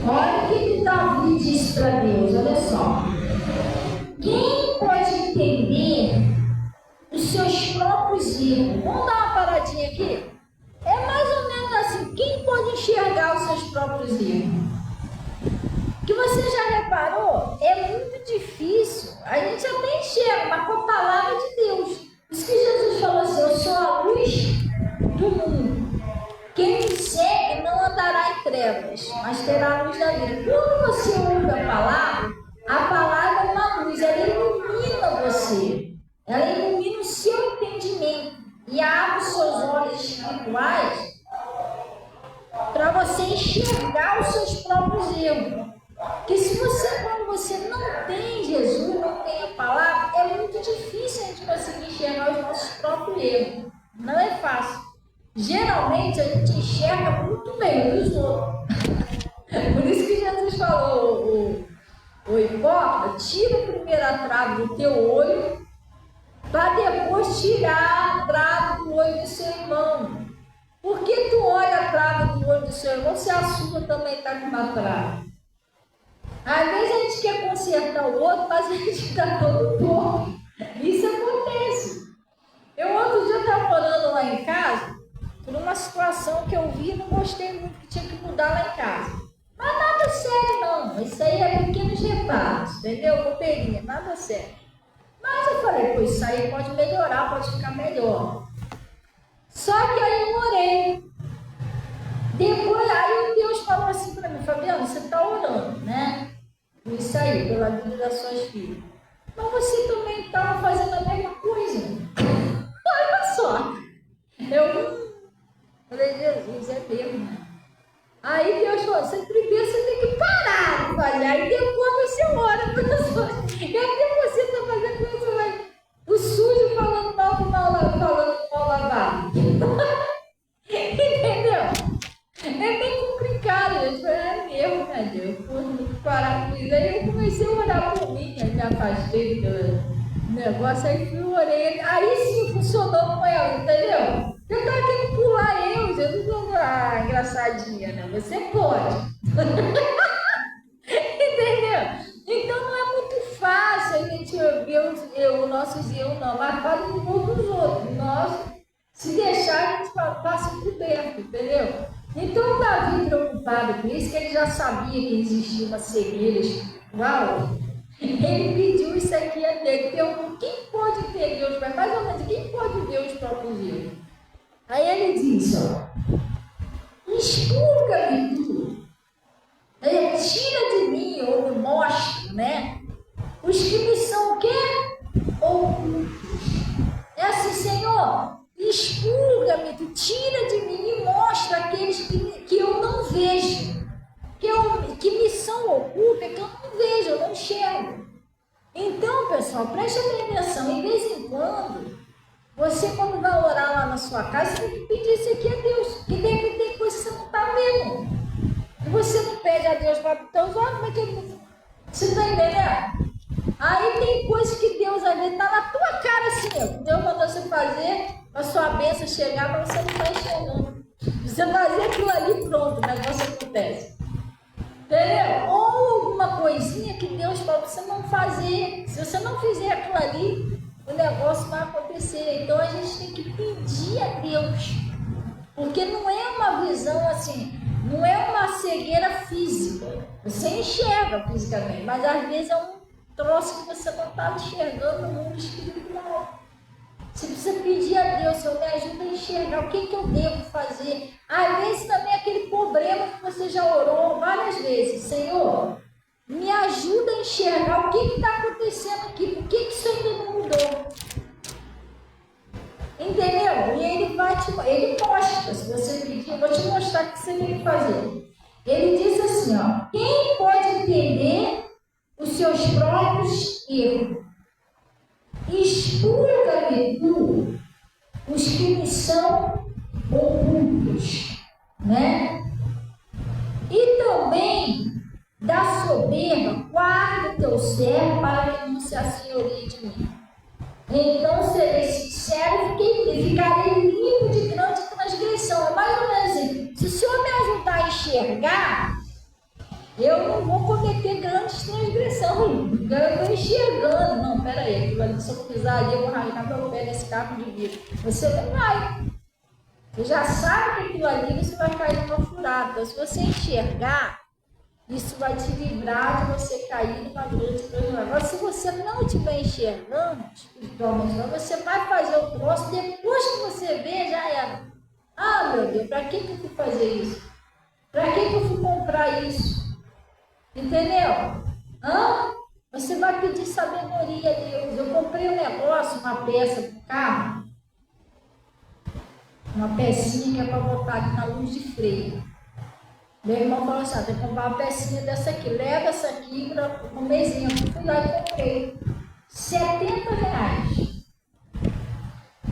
Olha o que Davi disse para Deus, olha só. Quem pode entender os seus próprios erros? Vamos dar uma paradinha aqui? É mais ou menos assim, quem pode enxergar os seus próprios erros? Que você já reparou? É muito difícil. A gente até enxerga, mas com a palavra de Deus. Por isso que Jesus falou assim, eu sou a luz do mundo. Quem me segue não andará em trevas, mas terá a luz da vida. Quando você ouve a palavra é uma luz, ela ilumina você. Ela ilumina o seu entendimento e abre os seus olhos espirituais para você enxergar os seus próprios erros. Porque quando você não tem Jesus, não tem a palavra, é muito difícil a gente conseguir enxergar os nossos próprios erros. Não é fácil. Geralmente a gente enxerga muito bem os outros. Por isso que Jesus falou, o hipócrita, tira a primeira trave do teu olho, para depois tirar a trave do olho do seu irmão. Porque tu olha a trave do olho do seu irmão, se a sua também está com uma trave. Às vezes a gente quer consertar o outro, mas a gente está todo torto. Isso acontece. Eu outro dia estava morando lá em casa, por uma situação que eu vi e não gostei muito, que tinha que mudar lá em casa. Mas nada sério não, isso aí é pequenos reparos, entendeu? Bobeirinha, nada sério. Mas eu falei, pô, isso aí pode melhorar, pode ficar melhor. Só que aí eu orei. Depois, aí Deus falou assim para mim, Fabiana, você está orando, né? Isso aí, pela vida das suas filhas. Mas você também estava fazendo a mesma coisa. Olha só. Eu falei, Jesus, é mesmo, né? Aí Deus falou, primeiro você tem que parar de fazer, aí depois você ora para as coisas. E até você está fazendo coisa, o sujo falando mal do mal lavado. Entendeu? É bem complicado, gente. É mesmo, né, Deus? Eu tenho que parar com isso. Aí eu comecei a orar por mim, aí me afastei do negócio, aí fui orei. Aí sim funcionou com ela, entendeu? Eu estava querendo pular eu, Jesus falou, engraçadinha, né? Você pode. Entendeu? Então não é muito fácil a gente ver os nossos erros, não. Mas faz o erro dos outros. Nós, se deixar, a gente passa coberto, entendeu? Então, Davi, preocupado com isso, que ele já sabia que existia uma cegueira espiritual, ele pediu isso aqui a Deus. Então, quem pode entender os pais? Mais ou menos, quem pode ver os próprios erros? Aí ele diz, ó, expurga-me tu, tira de mim, ou me mostra, né? Os que me são o quê? Ocultos. É assim, Senhor, expurga-me, tu tira de mim e mostra aqueles que eu não vejo, que me são ocultas, que eu não vejo, eu não enxergo. Então, pessoal, preste atenção, em vez em quando, você quando vai orar lá na sua casa, você tem que pedir isso aqui a Deus, que deve ter coisa que você não está vendo. para os teus olhos, como é que ele... Você está entendendo? Aí tem coisas que Deus, às vezes, está na tua cara assim, ó. Deus mandou você fazer, a sua bênção chegar, mas você não está enxergando. Você fazer aquilo ali, pronto, o negócio acontece. Entendeu? Ou alguma coisinha que Deus fala para você não fazer. Se você não fizer aquilo ali, o negócio vai acontecer. Então a gente tem que pedir a Deus. Porque não é uma visão assim, não é uma cegueira física. Você enxerga fisicamente, mas às vezes é um troço que você não está enxergando no mundo espiritual. Você precisa pedir a Deus, Senhor, me ajuda a enxergar o que eu devo fazer. Às vezes também aquele problema que você já orou várias vezes. Senhor, me ajuda a enxergar o que está acontecendo aqui, por que isso ainda não mudou. Entendeu? E ele mostra, se você pedir, eu vou te mostrar o que você tem que fazer. Ele diz assim, ó, quem pode entender os seus próprios erros? Expurga-me tu os que me são ocultos, né? E também da soberba, guarda o teu servo para que não se assenhorie de mim. Então serei sincero e ficarei limpo de grande transgressão. É mais ou menos assim, se o Senhor me ajudar a enxergar, eu não vou cometer grandes transgressões. Eu estou enxergando. Não, peraí, se eu pisar ali, eu vou arrancar meu pé nesse caco de vidro. Você não vai. Você já sabe que aquilo ali você vai cair numa furada. Então, se você enxergar, isso vai te livrar de você cair numa grande transgressão. Agora, se você não estiver enxergando espiritualmente, você vai fazer o troço, depois que você vê, já era. Ah, meu Deus, para que eu fui fazer isso? Para que eu fui comprar isso? Entendeu? Você vai pedir sabedoria a Deus. Eu comprei um negócio, uma peça para o carro, uma pecinha que é para botar aqui na luz de freio. Meu irmão falou assim, tem que comprar uma pecinha dessa aqui, leva essa aqui para um mêsinho. Eu fui lá e comprei. R$70.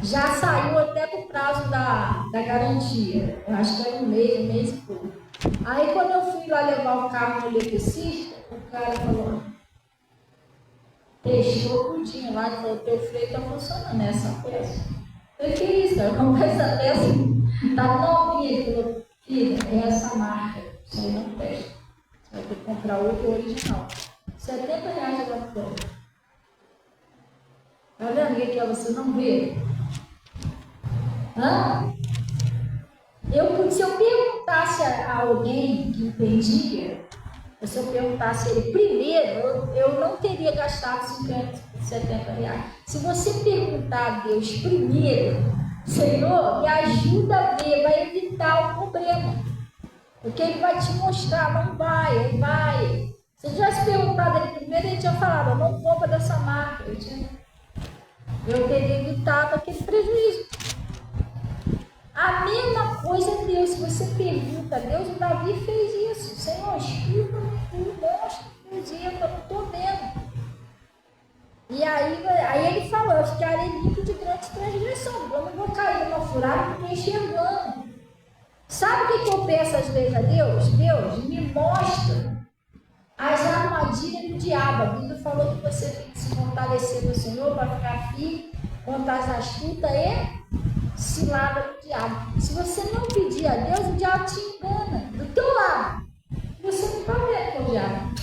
Já saiu até para o prazo da garantia. Eu acho que era um mês e pouco. Aí quando eu fui lá levar o carro no eletricista, o cara falou, testou tudinho lá, e falou, teu freio está funcionando, essa peça. Eu falei, que isso, cara, como essa peça está novinha? Ele falou, filha, é essa marca, isso aí não presta. Você vai ter que comprar outro original. R$70 agora por. Tá vendo o que é você não vê? Se eu perguntasse a alguém que entendia, se eu perguntasse ele primeiro, eu não teria gastado R$70. Se você perguntar a Deus primeiro, Senhor, me ajuda a ver, vai evitar o problema. Porque ele vai te mostrar, não vai, ele vai. Se eu tivesse perguntado ele primeiro, ele tinha falado, não compra dessa marca. Eu teria evitado aquele prejuízo. A mesma coisa é Deus, se você pergunta a Deus, o Davi fez isso. Senhor, explica-me tudo, mostra o meu dia, eu não estou vendo. E aí ele falou, eu ficarei limpo de grande transgressão, eu não vou cair numa furada porque enxergando. Sabe o que eu peço às vezes a Deus? Deus, me mostra as armadilhas do diabo. A Bíblia falou que você tem que se fortalecer no Senhor para ficar firme contra as astutas e cilada do diabo. Se você não pedir a Deus, o diabo te engana do teu lado. Você não está vendo que é o diabo.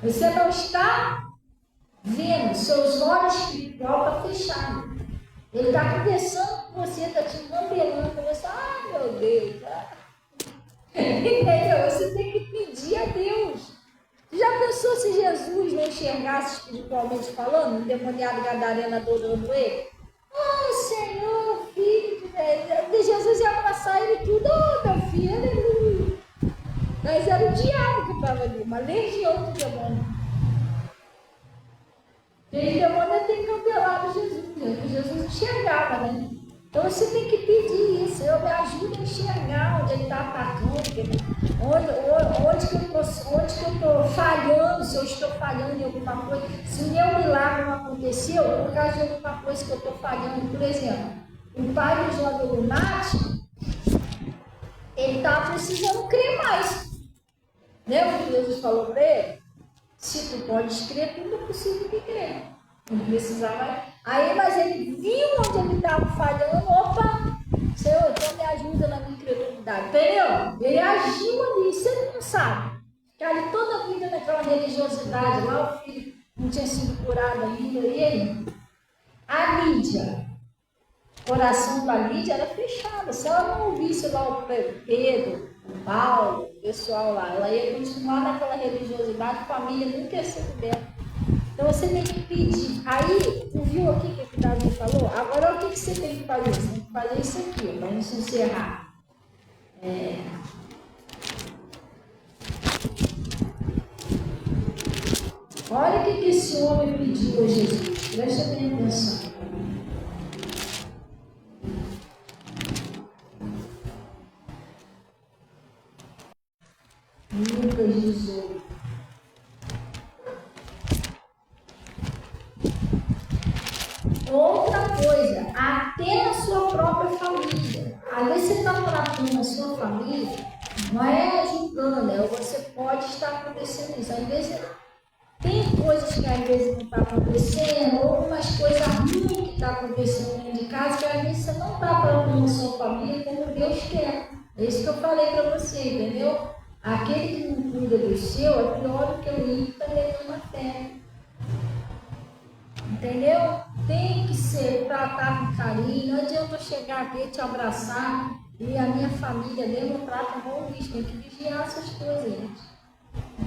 Você não está vendo, seus olhos espirituais estão fechados. Ele está conversando com você, está te engambelando, você, meu Deus. Entendeu? Você tem que pedir a Deus. Já pensou se Jesus não enxergasse espiritualmente falando, o endemoniado gadareno adorando ele? Senhor, filho de Deus. Jesus ia abraçar ele tudo. Meu filho, aleluia. Mas era o diabo que estava ali, uma legião de demônio. E o demônio tem encambelado Jesus, porque Jesus enxergava, né? Então você tem que pedir isso. Eu me ajudo a enxergar onde ele está atacando, onde que eu estou falhando, se eu estou falhando em alguma coisa, se o meu milagre não aconteceu, por causa de alguma coisa que eu estou falhando. Por exemplo, o pai do jovem lunático, ele estava precisando crer mais. Lembra que Jesus falou para ele? Se tu podes crer, tudo é possível que crer. Não precisava. Aí, mas ele viu onde ele estava falhando. Opa, Senhor, então me ajuda na minha incredulidade. Entendeu? Ele agiu ali, você não sabe. Ficar ali toda a vida naquela religiosidade. Lá o filho não tinha sido curado ainda. E aí? A Lídia. O coração da Lídia era fechado. Se ela não ouvisse lá o Pedro, o Paulo, o pessoal lá, ela ia continuar naquela religiosidade, a família nunca ia ser coberta. Então você tem que pedir. Aí, tu viu aqui o que o Davi falou? Agora o que você tem que fazer? Você tem que fazer isso aqui, para a gente encerrar. Olha o que esse homem pediu a Jesus. Presta bem atenção. Lucas 18. Outra coisa, até na sua própria família. Às vezes você está tratando na sua família, não é julgando, você pode estar acontecendo isso. Às vezes tem coisas que às vezes não está acontecendo, ou algumas coisas ruins que estão acontecendo dentro de casa, que às vezes você não está tratando na sua família como Deus quer. É isso que eu falei para você, entendeu? Aquele que não cuida do seu é pior do que o ímpio também na fé. Entendeu? Tem que ser tratado com carinho. Não adianta eu chegar aqui e te abraçar e a minha família mesmo trata como bicho. Tem que vigiar essas coisas, gente.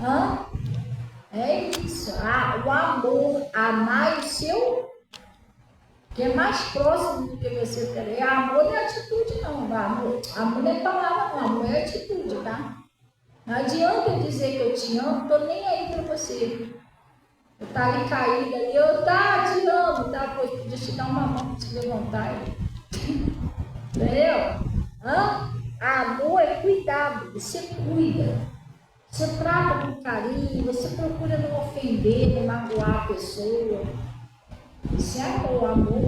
Hã? É isso. O amor, amar o seu, que é mais próximo do que você quer. Amor não é atitude, não. Amor não é palavra, não. Amor é atitude, tá? Não adianta eu dizer que eu te amo, tô nem aí pra você. Eu tá ali caída ali, eu te amo, tá? Pois podia te dar uma mão pra te levantar. Entendeu? Amor é cuidado, você cuida. Você trata com carinho, você procura não ofender, não magoar a pessoa. Isso é amor. Amor,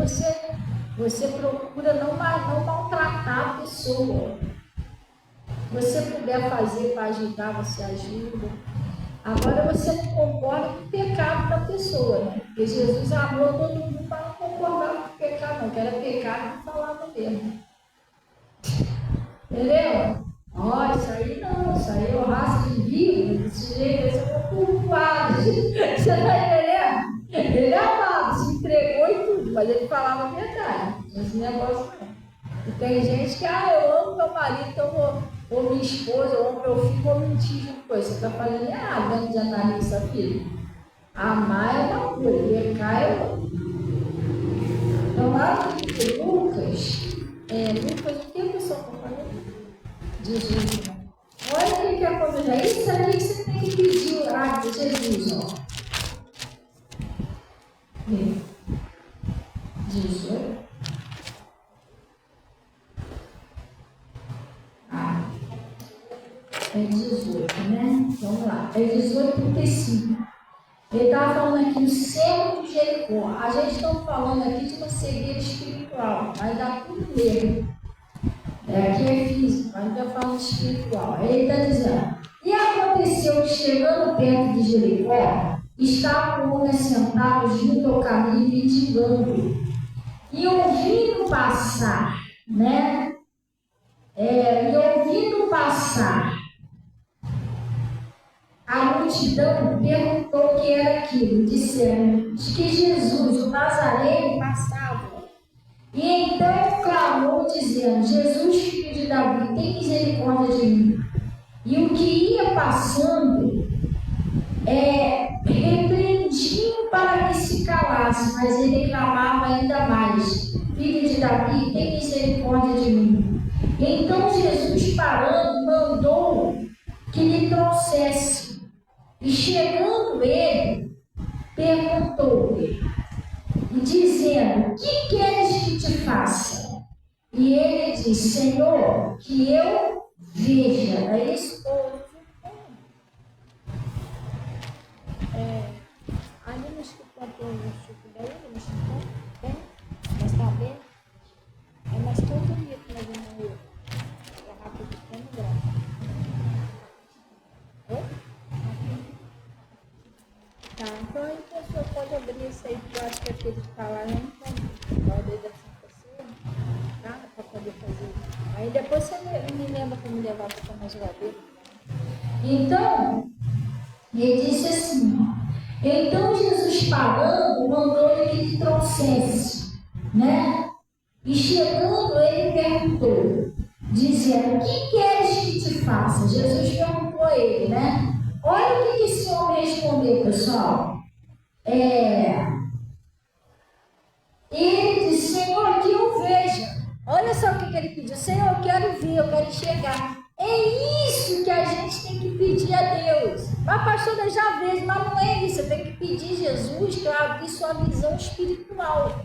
você procura não maltratar a pessoa. Se você puder fazer para ajudar, você ajuda. Agora você não concorda com o pecado da pessoa, né? Porque Jesus amou todo mundo para não concordar com o pecado, não. Que era pecado, não falava mesmo. Entendeu? Isso aí não, isso aí é raça de víbora, desse jeito, esse é um culpado. Você tá entendendo? Ele é amado, se entregou e tudo, mas ele falava a verdade. Esse negócio não. E tem gente que, eu amo meu marido, então ou minha esposa, ou meu filho, vou mentir junto com ele. Você está fazendo errado dentro de analista, filho. Amar é uma coisa, pecar é outra. Então, lá no Lucas, o que a pessoa está falando? 18. Olha o que aconteceu. Isso aí que você tem que pedir a Jesus, ó. 18. É 18, né? Vamos lá. É 18:35. Ele estava falando aqui do servo de Jericó. A gente está falando aqui de uma cegueira espiritual, mas dá tudo mesmo. Aqui é físico, mas está falando espiritual. Ele está dizendo: e aconteceu que chegando perto de Jericó, estavam homens sentados junto ao caminho mendigando. E ouvindo passar, né? A multidão perguntou o que era aquilo, disseram que Jesus, o Nazareno, passava. E então clamou, dizendo: Jesus, filho de Davi, tem misericórdia de mim. E o que ia passando, repreendiam para que se calasse, mas ele clamava ainda mais: Filho de Davi, tem misericórdia de mim. E então Jesus, parando, mandou que lhe trouxesse. E chegando ele, perguntou-lhe, dizendo: que queres que te faça? E ele disse: Senhor, que eu veja. É isso? Ali no escritório tem um suco daí, no escritório, tem? Mas tá bem? Mas tão bonito, mas não é rápido, tem graça. pode abrir isso aí, porque eu acho que aquele que está lá não pode dessa pessoa, tá? Para poder fazer. Aí depois você me lembra para me levar para tomar geladeira. Então, ele disse assim, então Jesus parando, mandou-lhe que lhe trouxesse, né? E chegando, ele perguntou, dizendo, o que queres que te faça? Jesus perguntou a ele, né? Olha o que esse homem respondeu, pessoal. Ele disse, Senhor, que eu veja. Olha só o que ele pediu. Senhor, eu quero ver, eu quero enxergar. É isso que a gente tem que pedir a Deus. Mas pastora, já vejo, mas não é isso. Você tem que pedir Jesus para abrir sua visão espiritual.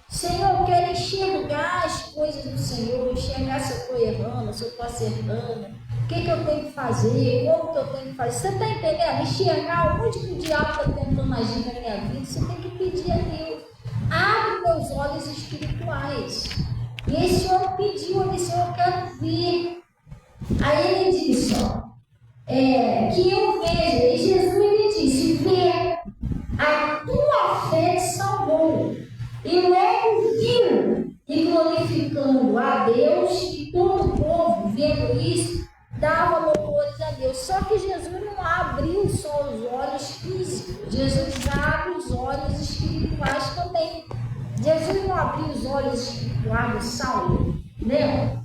Senhor, eu quero enxergar as coisas do Senhor, enxergar se eu estou errando, se eu estou acertando, o que eu tenho que fazer, como que eu tenho que fazer. Você está entendendo? Enxergar onde que o diabo está tentando agir na minha vida, você tem que pedir a Deus. Abre meus olhos espirituais. E esse homem pediu, ele disse, eu quero ver. Aí ele disse, que eu veja. E Jesus lhe disse, vê, a tua fé te salvou. E logo viu, e glorificando a Deus, e todo o povo, vendo isso, dava louvores a Deus. Só que Jesus não abriu só os olhos físicos, Jesus abre os olhos espirituais também. Jesus não abriu os olhos espirituais do Saulo, entendeu?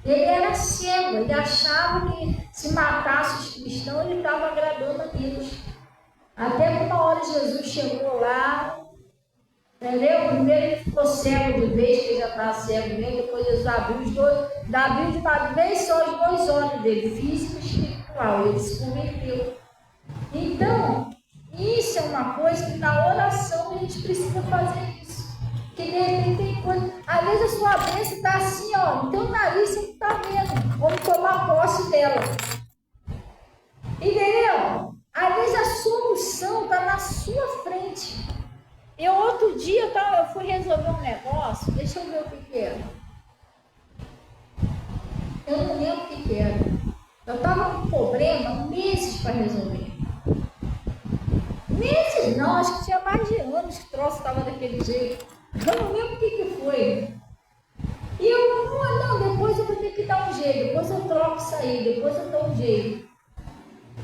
Ele era cego, ele achava que se matasse os cristãos, ele estava agradando a Deus. Até que uma hora Jesus chegou lá, entendeu? Primeiro ele ficou cego de vez, que ele já estava cego mesmo, depois Jesus abriu os dois, abriu de uma vez só os dois olhos dele, físico e espiritual, ele se converteu. Então, isso é uma coisa que na oração a gente precisa fazer isso. Porque de repente tem coisa, às vezes a sua bênção está assim, ó, no teu nariz você não está vendo, vamos tomar posse dela. Entendeu? Às vezes a solução está na sua frente. Outro dia eu fui resolver um negócio, deixa eu ver o que era. Eu não lembro o que era. Eu estava com um problema meses para resolver. Meses não, acho que tinha mais de anos que o troço estava daquele jeito. Eu não lembro o que foi. E eu, não, depois eu vou ter que dar um jeito, depois eu troco isso aí, depois eu dou um jeito.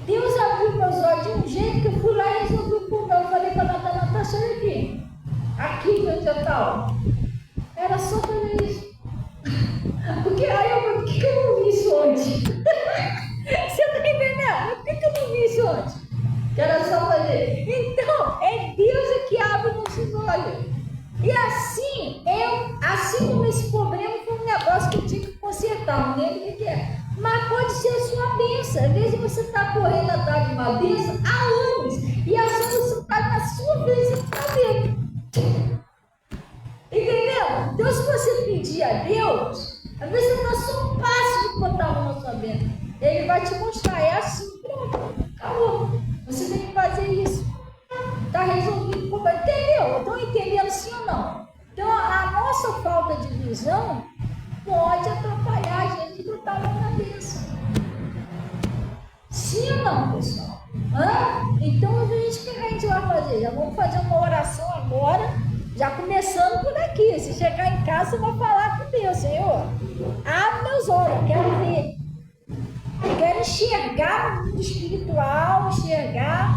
Deus abriu meus olhos de um jeito que eu fui lá e resolvi o problema. Eu falei para a Natasha, olha aqui. Aqui que eu já estava. Era só fazer isso. Porque aí eu falei, por que eu não vi isso antes? Você está entendendo? Por que eu não vi isso antes? Que era só fazer. Então, é Deus que abre nossos olhos. E assim como esse problema foi um negócio que eu tinha que consertar, não lembro o que é. Mas pode ser a sua bênção. Às vezes você está correndo atrás de uma bênção há anos e a solução está na sua bênção, você está vendo. Entendeu? Então, se você pedir a Deus, às vezes você está só um passo de botar a mão na sua bênção. Ele vai te mostrar, é assim, pronto, acabou. Você tem que fazer isso. Está resolvido o problema. Entendeu? Estão entendendo sim ou não? Então, a nossa falta de visão pode atrapalhar a gente de botar a mão na bênção. Sim ou não, pessoal? Então, o que a gente vai fazer? Já vamos fazer uma oração agora, já começando por aqui. Se chegar em casa, você vai falar com Deus, Senhor. Abre meus olhos, eu quero ver. Eu quero enxergar o mundo espiritual, enxergar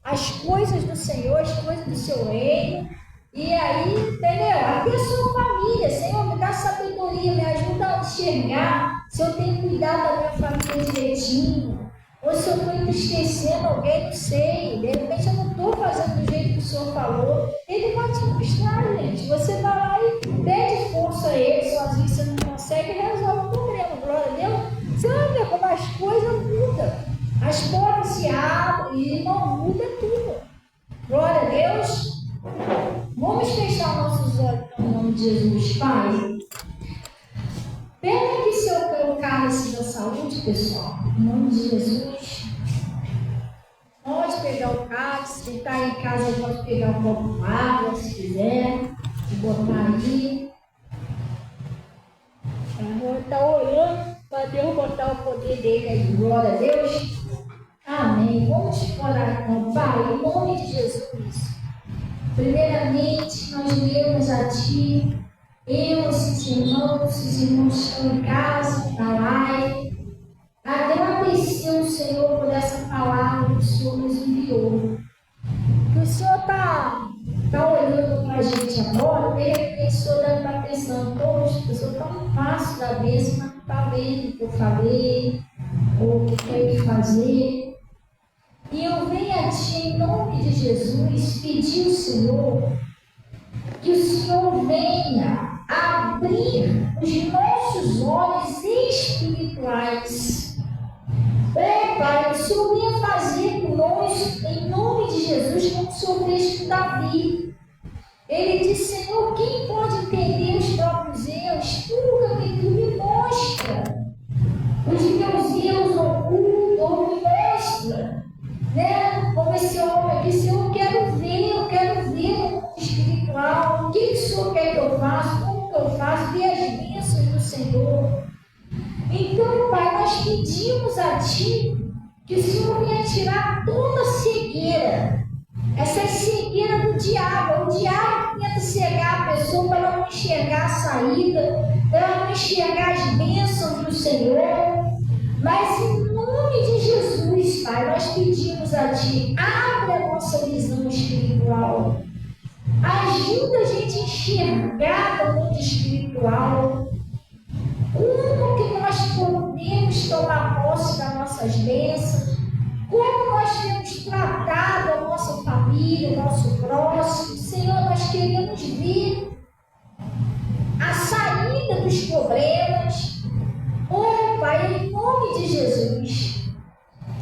as coisas do Senhor, as coisas do seu reino. E aí, entendeu? Aqui é a sua família. Senhor, me dá sabedoria, me ajuda a enxergar se eu tenho que cuidar da minha família direitinho. Ou se eu estou esquecendo alguém, não sei. De repente eu não estou fazendo do jeito que o Senhor falou. Ele vai te mostrar, gente. Você vai lá e pede força a ele, sozinho você não consegue, e resolve o problema. Glória a Deus. Você vai ver como as coisas mudam. As portas se abrem e não muda tudo. Glória a Deus. Vamos fechar nossos olhos no nome de Jesus, Pai. Pega aqui seu cálice da saúde, pessoal. Em nome de Jesus. Pode pegar o cálice. Quem está em casa pode pegar um copo de água, se quiser. E botar aí. Está orando para Deus botar o poder dele aí. Glória a Deus. Amém. Vamos orar então, Pai, em nome de Jesus.
Primeiramente, nós viemos a Ti, eu, esses irmãos que estão em casa, na live, agradecer ao Senhor por essa palavra que o Senhor nos enviou. Que o Senhor está olhando para a gente agora, de repente o Senhor deve estar pensando, poxa, o Senhor está um passo da bênção, mas não está vendo o que eu falei, ou o que tenho que fazer. E eu venho a Ti, em nome de Jesus, pedir ao Senhor que o Senhor venha abrir os nossos olhos espirituais. Pai, o Senhor venha fazer conosco, em nome de Jesus, como o Senhor fez com Davi. Ele disse, Senhor, quem pode entender os próprios erros? Tu me mostra. Os meus erros ocultos, me mostra. Né? Como esse homem aqui, Senhor, eu quero ver o mundo espiritual. O que o Senhor quer que eu faça? Como que eu faço? Ver as bênçãos do Senhor. Então, Pai, nós pedimos a Ti que o Senhor venha tirar toda a cegueira, essa cegueira do diabo. O diabo tenta cegar a pessoa para ela não enxergar a saída, para ela não enxergar as bênçãos do Senhor. Mas em nome de Jesus, Pai, nós pedimos a Ti, abre a nossa visão espiritual. Ajuda a gente a enxergar o mundo espiritual. Como que nós podemos tomar posse das nossas bênçãos? Como nós temos tratado a nossa família, o nosso próximo? Senhor, nós queremos ver a saída dos problemas. Oh, Pai, em nome de Jesus,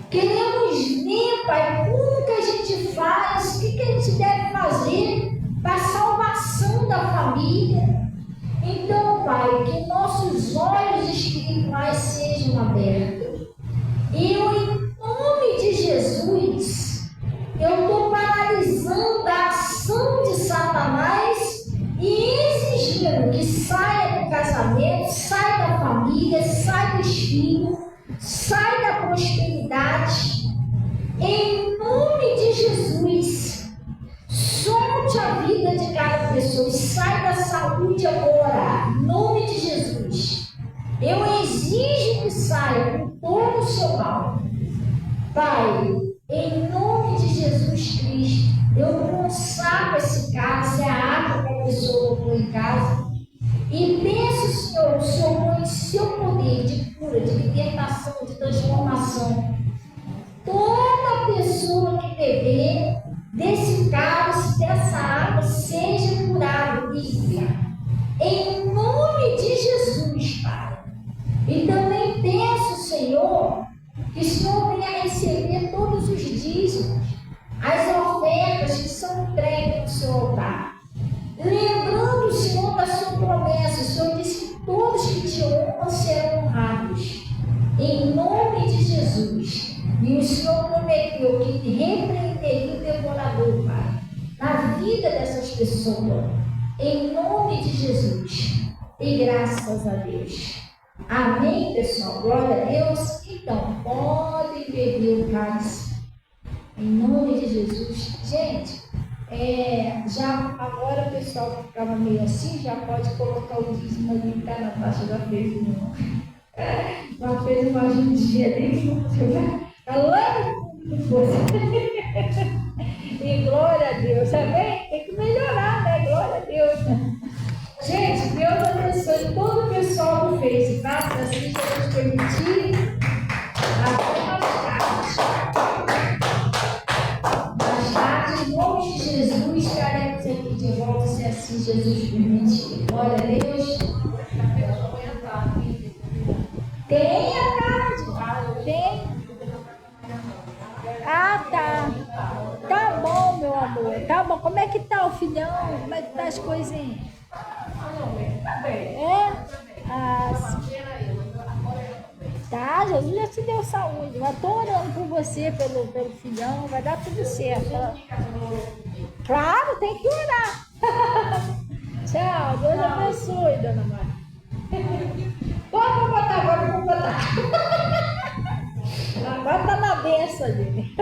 queremos ver, Pai, como que a gente faz, o que a gente deve fazer para a salvação da família. Então, Pai, que nossos olhos espirituais sejam abertos. Eu, em nome de Jesus, eu estou paralisando a ação de Satanás e exigindo que saia do casamento, saia da família, saia dos filhos, saia da prosperidade. Em nome de Jesus, solte a vida de cada pessoa e sai da saúde agora, em nome de Jesus. Eu exijo que saia com todo o seu mal. Pai, em nome de Jesus Cristo, eu consagro esse cálice, a água que a pessoa colocou em casa, e peço, Senhor, o Senhor põe o seu poder de cura, de libertação, de transformação. Toda pessoa que beber desse cálice, dessa água, seja curada, livre. Em nome de Jesus, Pai. E também peço, Senhor, que o Senhor venha receber todos os dízimos, as ofertas que são entregues no seu altar. Lembrando, Senhor, da sua promessa, o Senhor disse que todos que te honram serão honrados. Em nome de Jesus. E o Senhor prometeu que repreenderia o devorador, Pai, na vida dessas pessoas. Em nome de Jesus. E graças a Deus. Amém, pessoal? Glória a Deus. Então, podem beber o cálice. Em nome de Jesus. Gente, já agora o pessoal que ficava meio assim, já pode colocar o dízimo ali, tá? Na taxa da fez uma fez uma ajudinha ali. Está lá no fundo. E glória a Deus. Amém? Tem que melhorar, né? Glória a Deus. Gente, Deus abençoe todo o pessoal do Face, tá? Se assim Deus permitir. Mais tarde, em nome de Jesus, estaremos aqui de volta, se assim Jesus permitir. Glória a Deus. Tem a tarde. Tem. Ah, tá. Tá bom, meu amor. Tá bom. Como é que tá o filhão? Como é que tá as coisinhas? É? Ah, sim. Tá, Jesus já te deu saúde. Eu tô orando por você, pelo filhão. Vai dar tudo certo. Claro, tem que orar. Tchau. Deus abençoe, dona Maria. Vamos botar agora, vamos botar. Agora tá na benção, gente.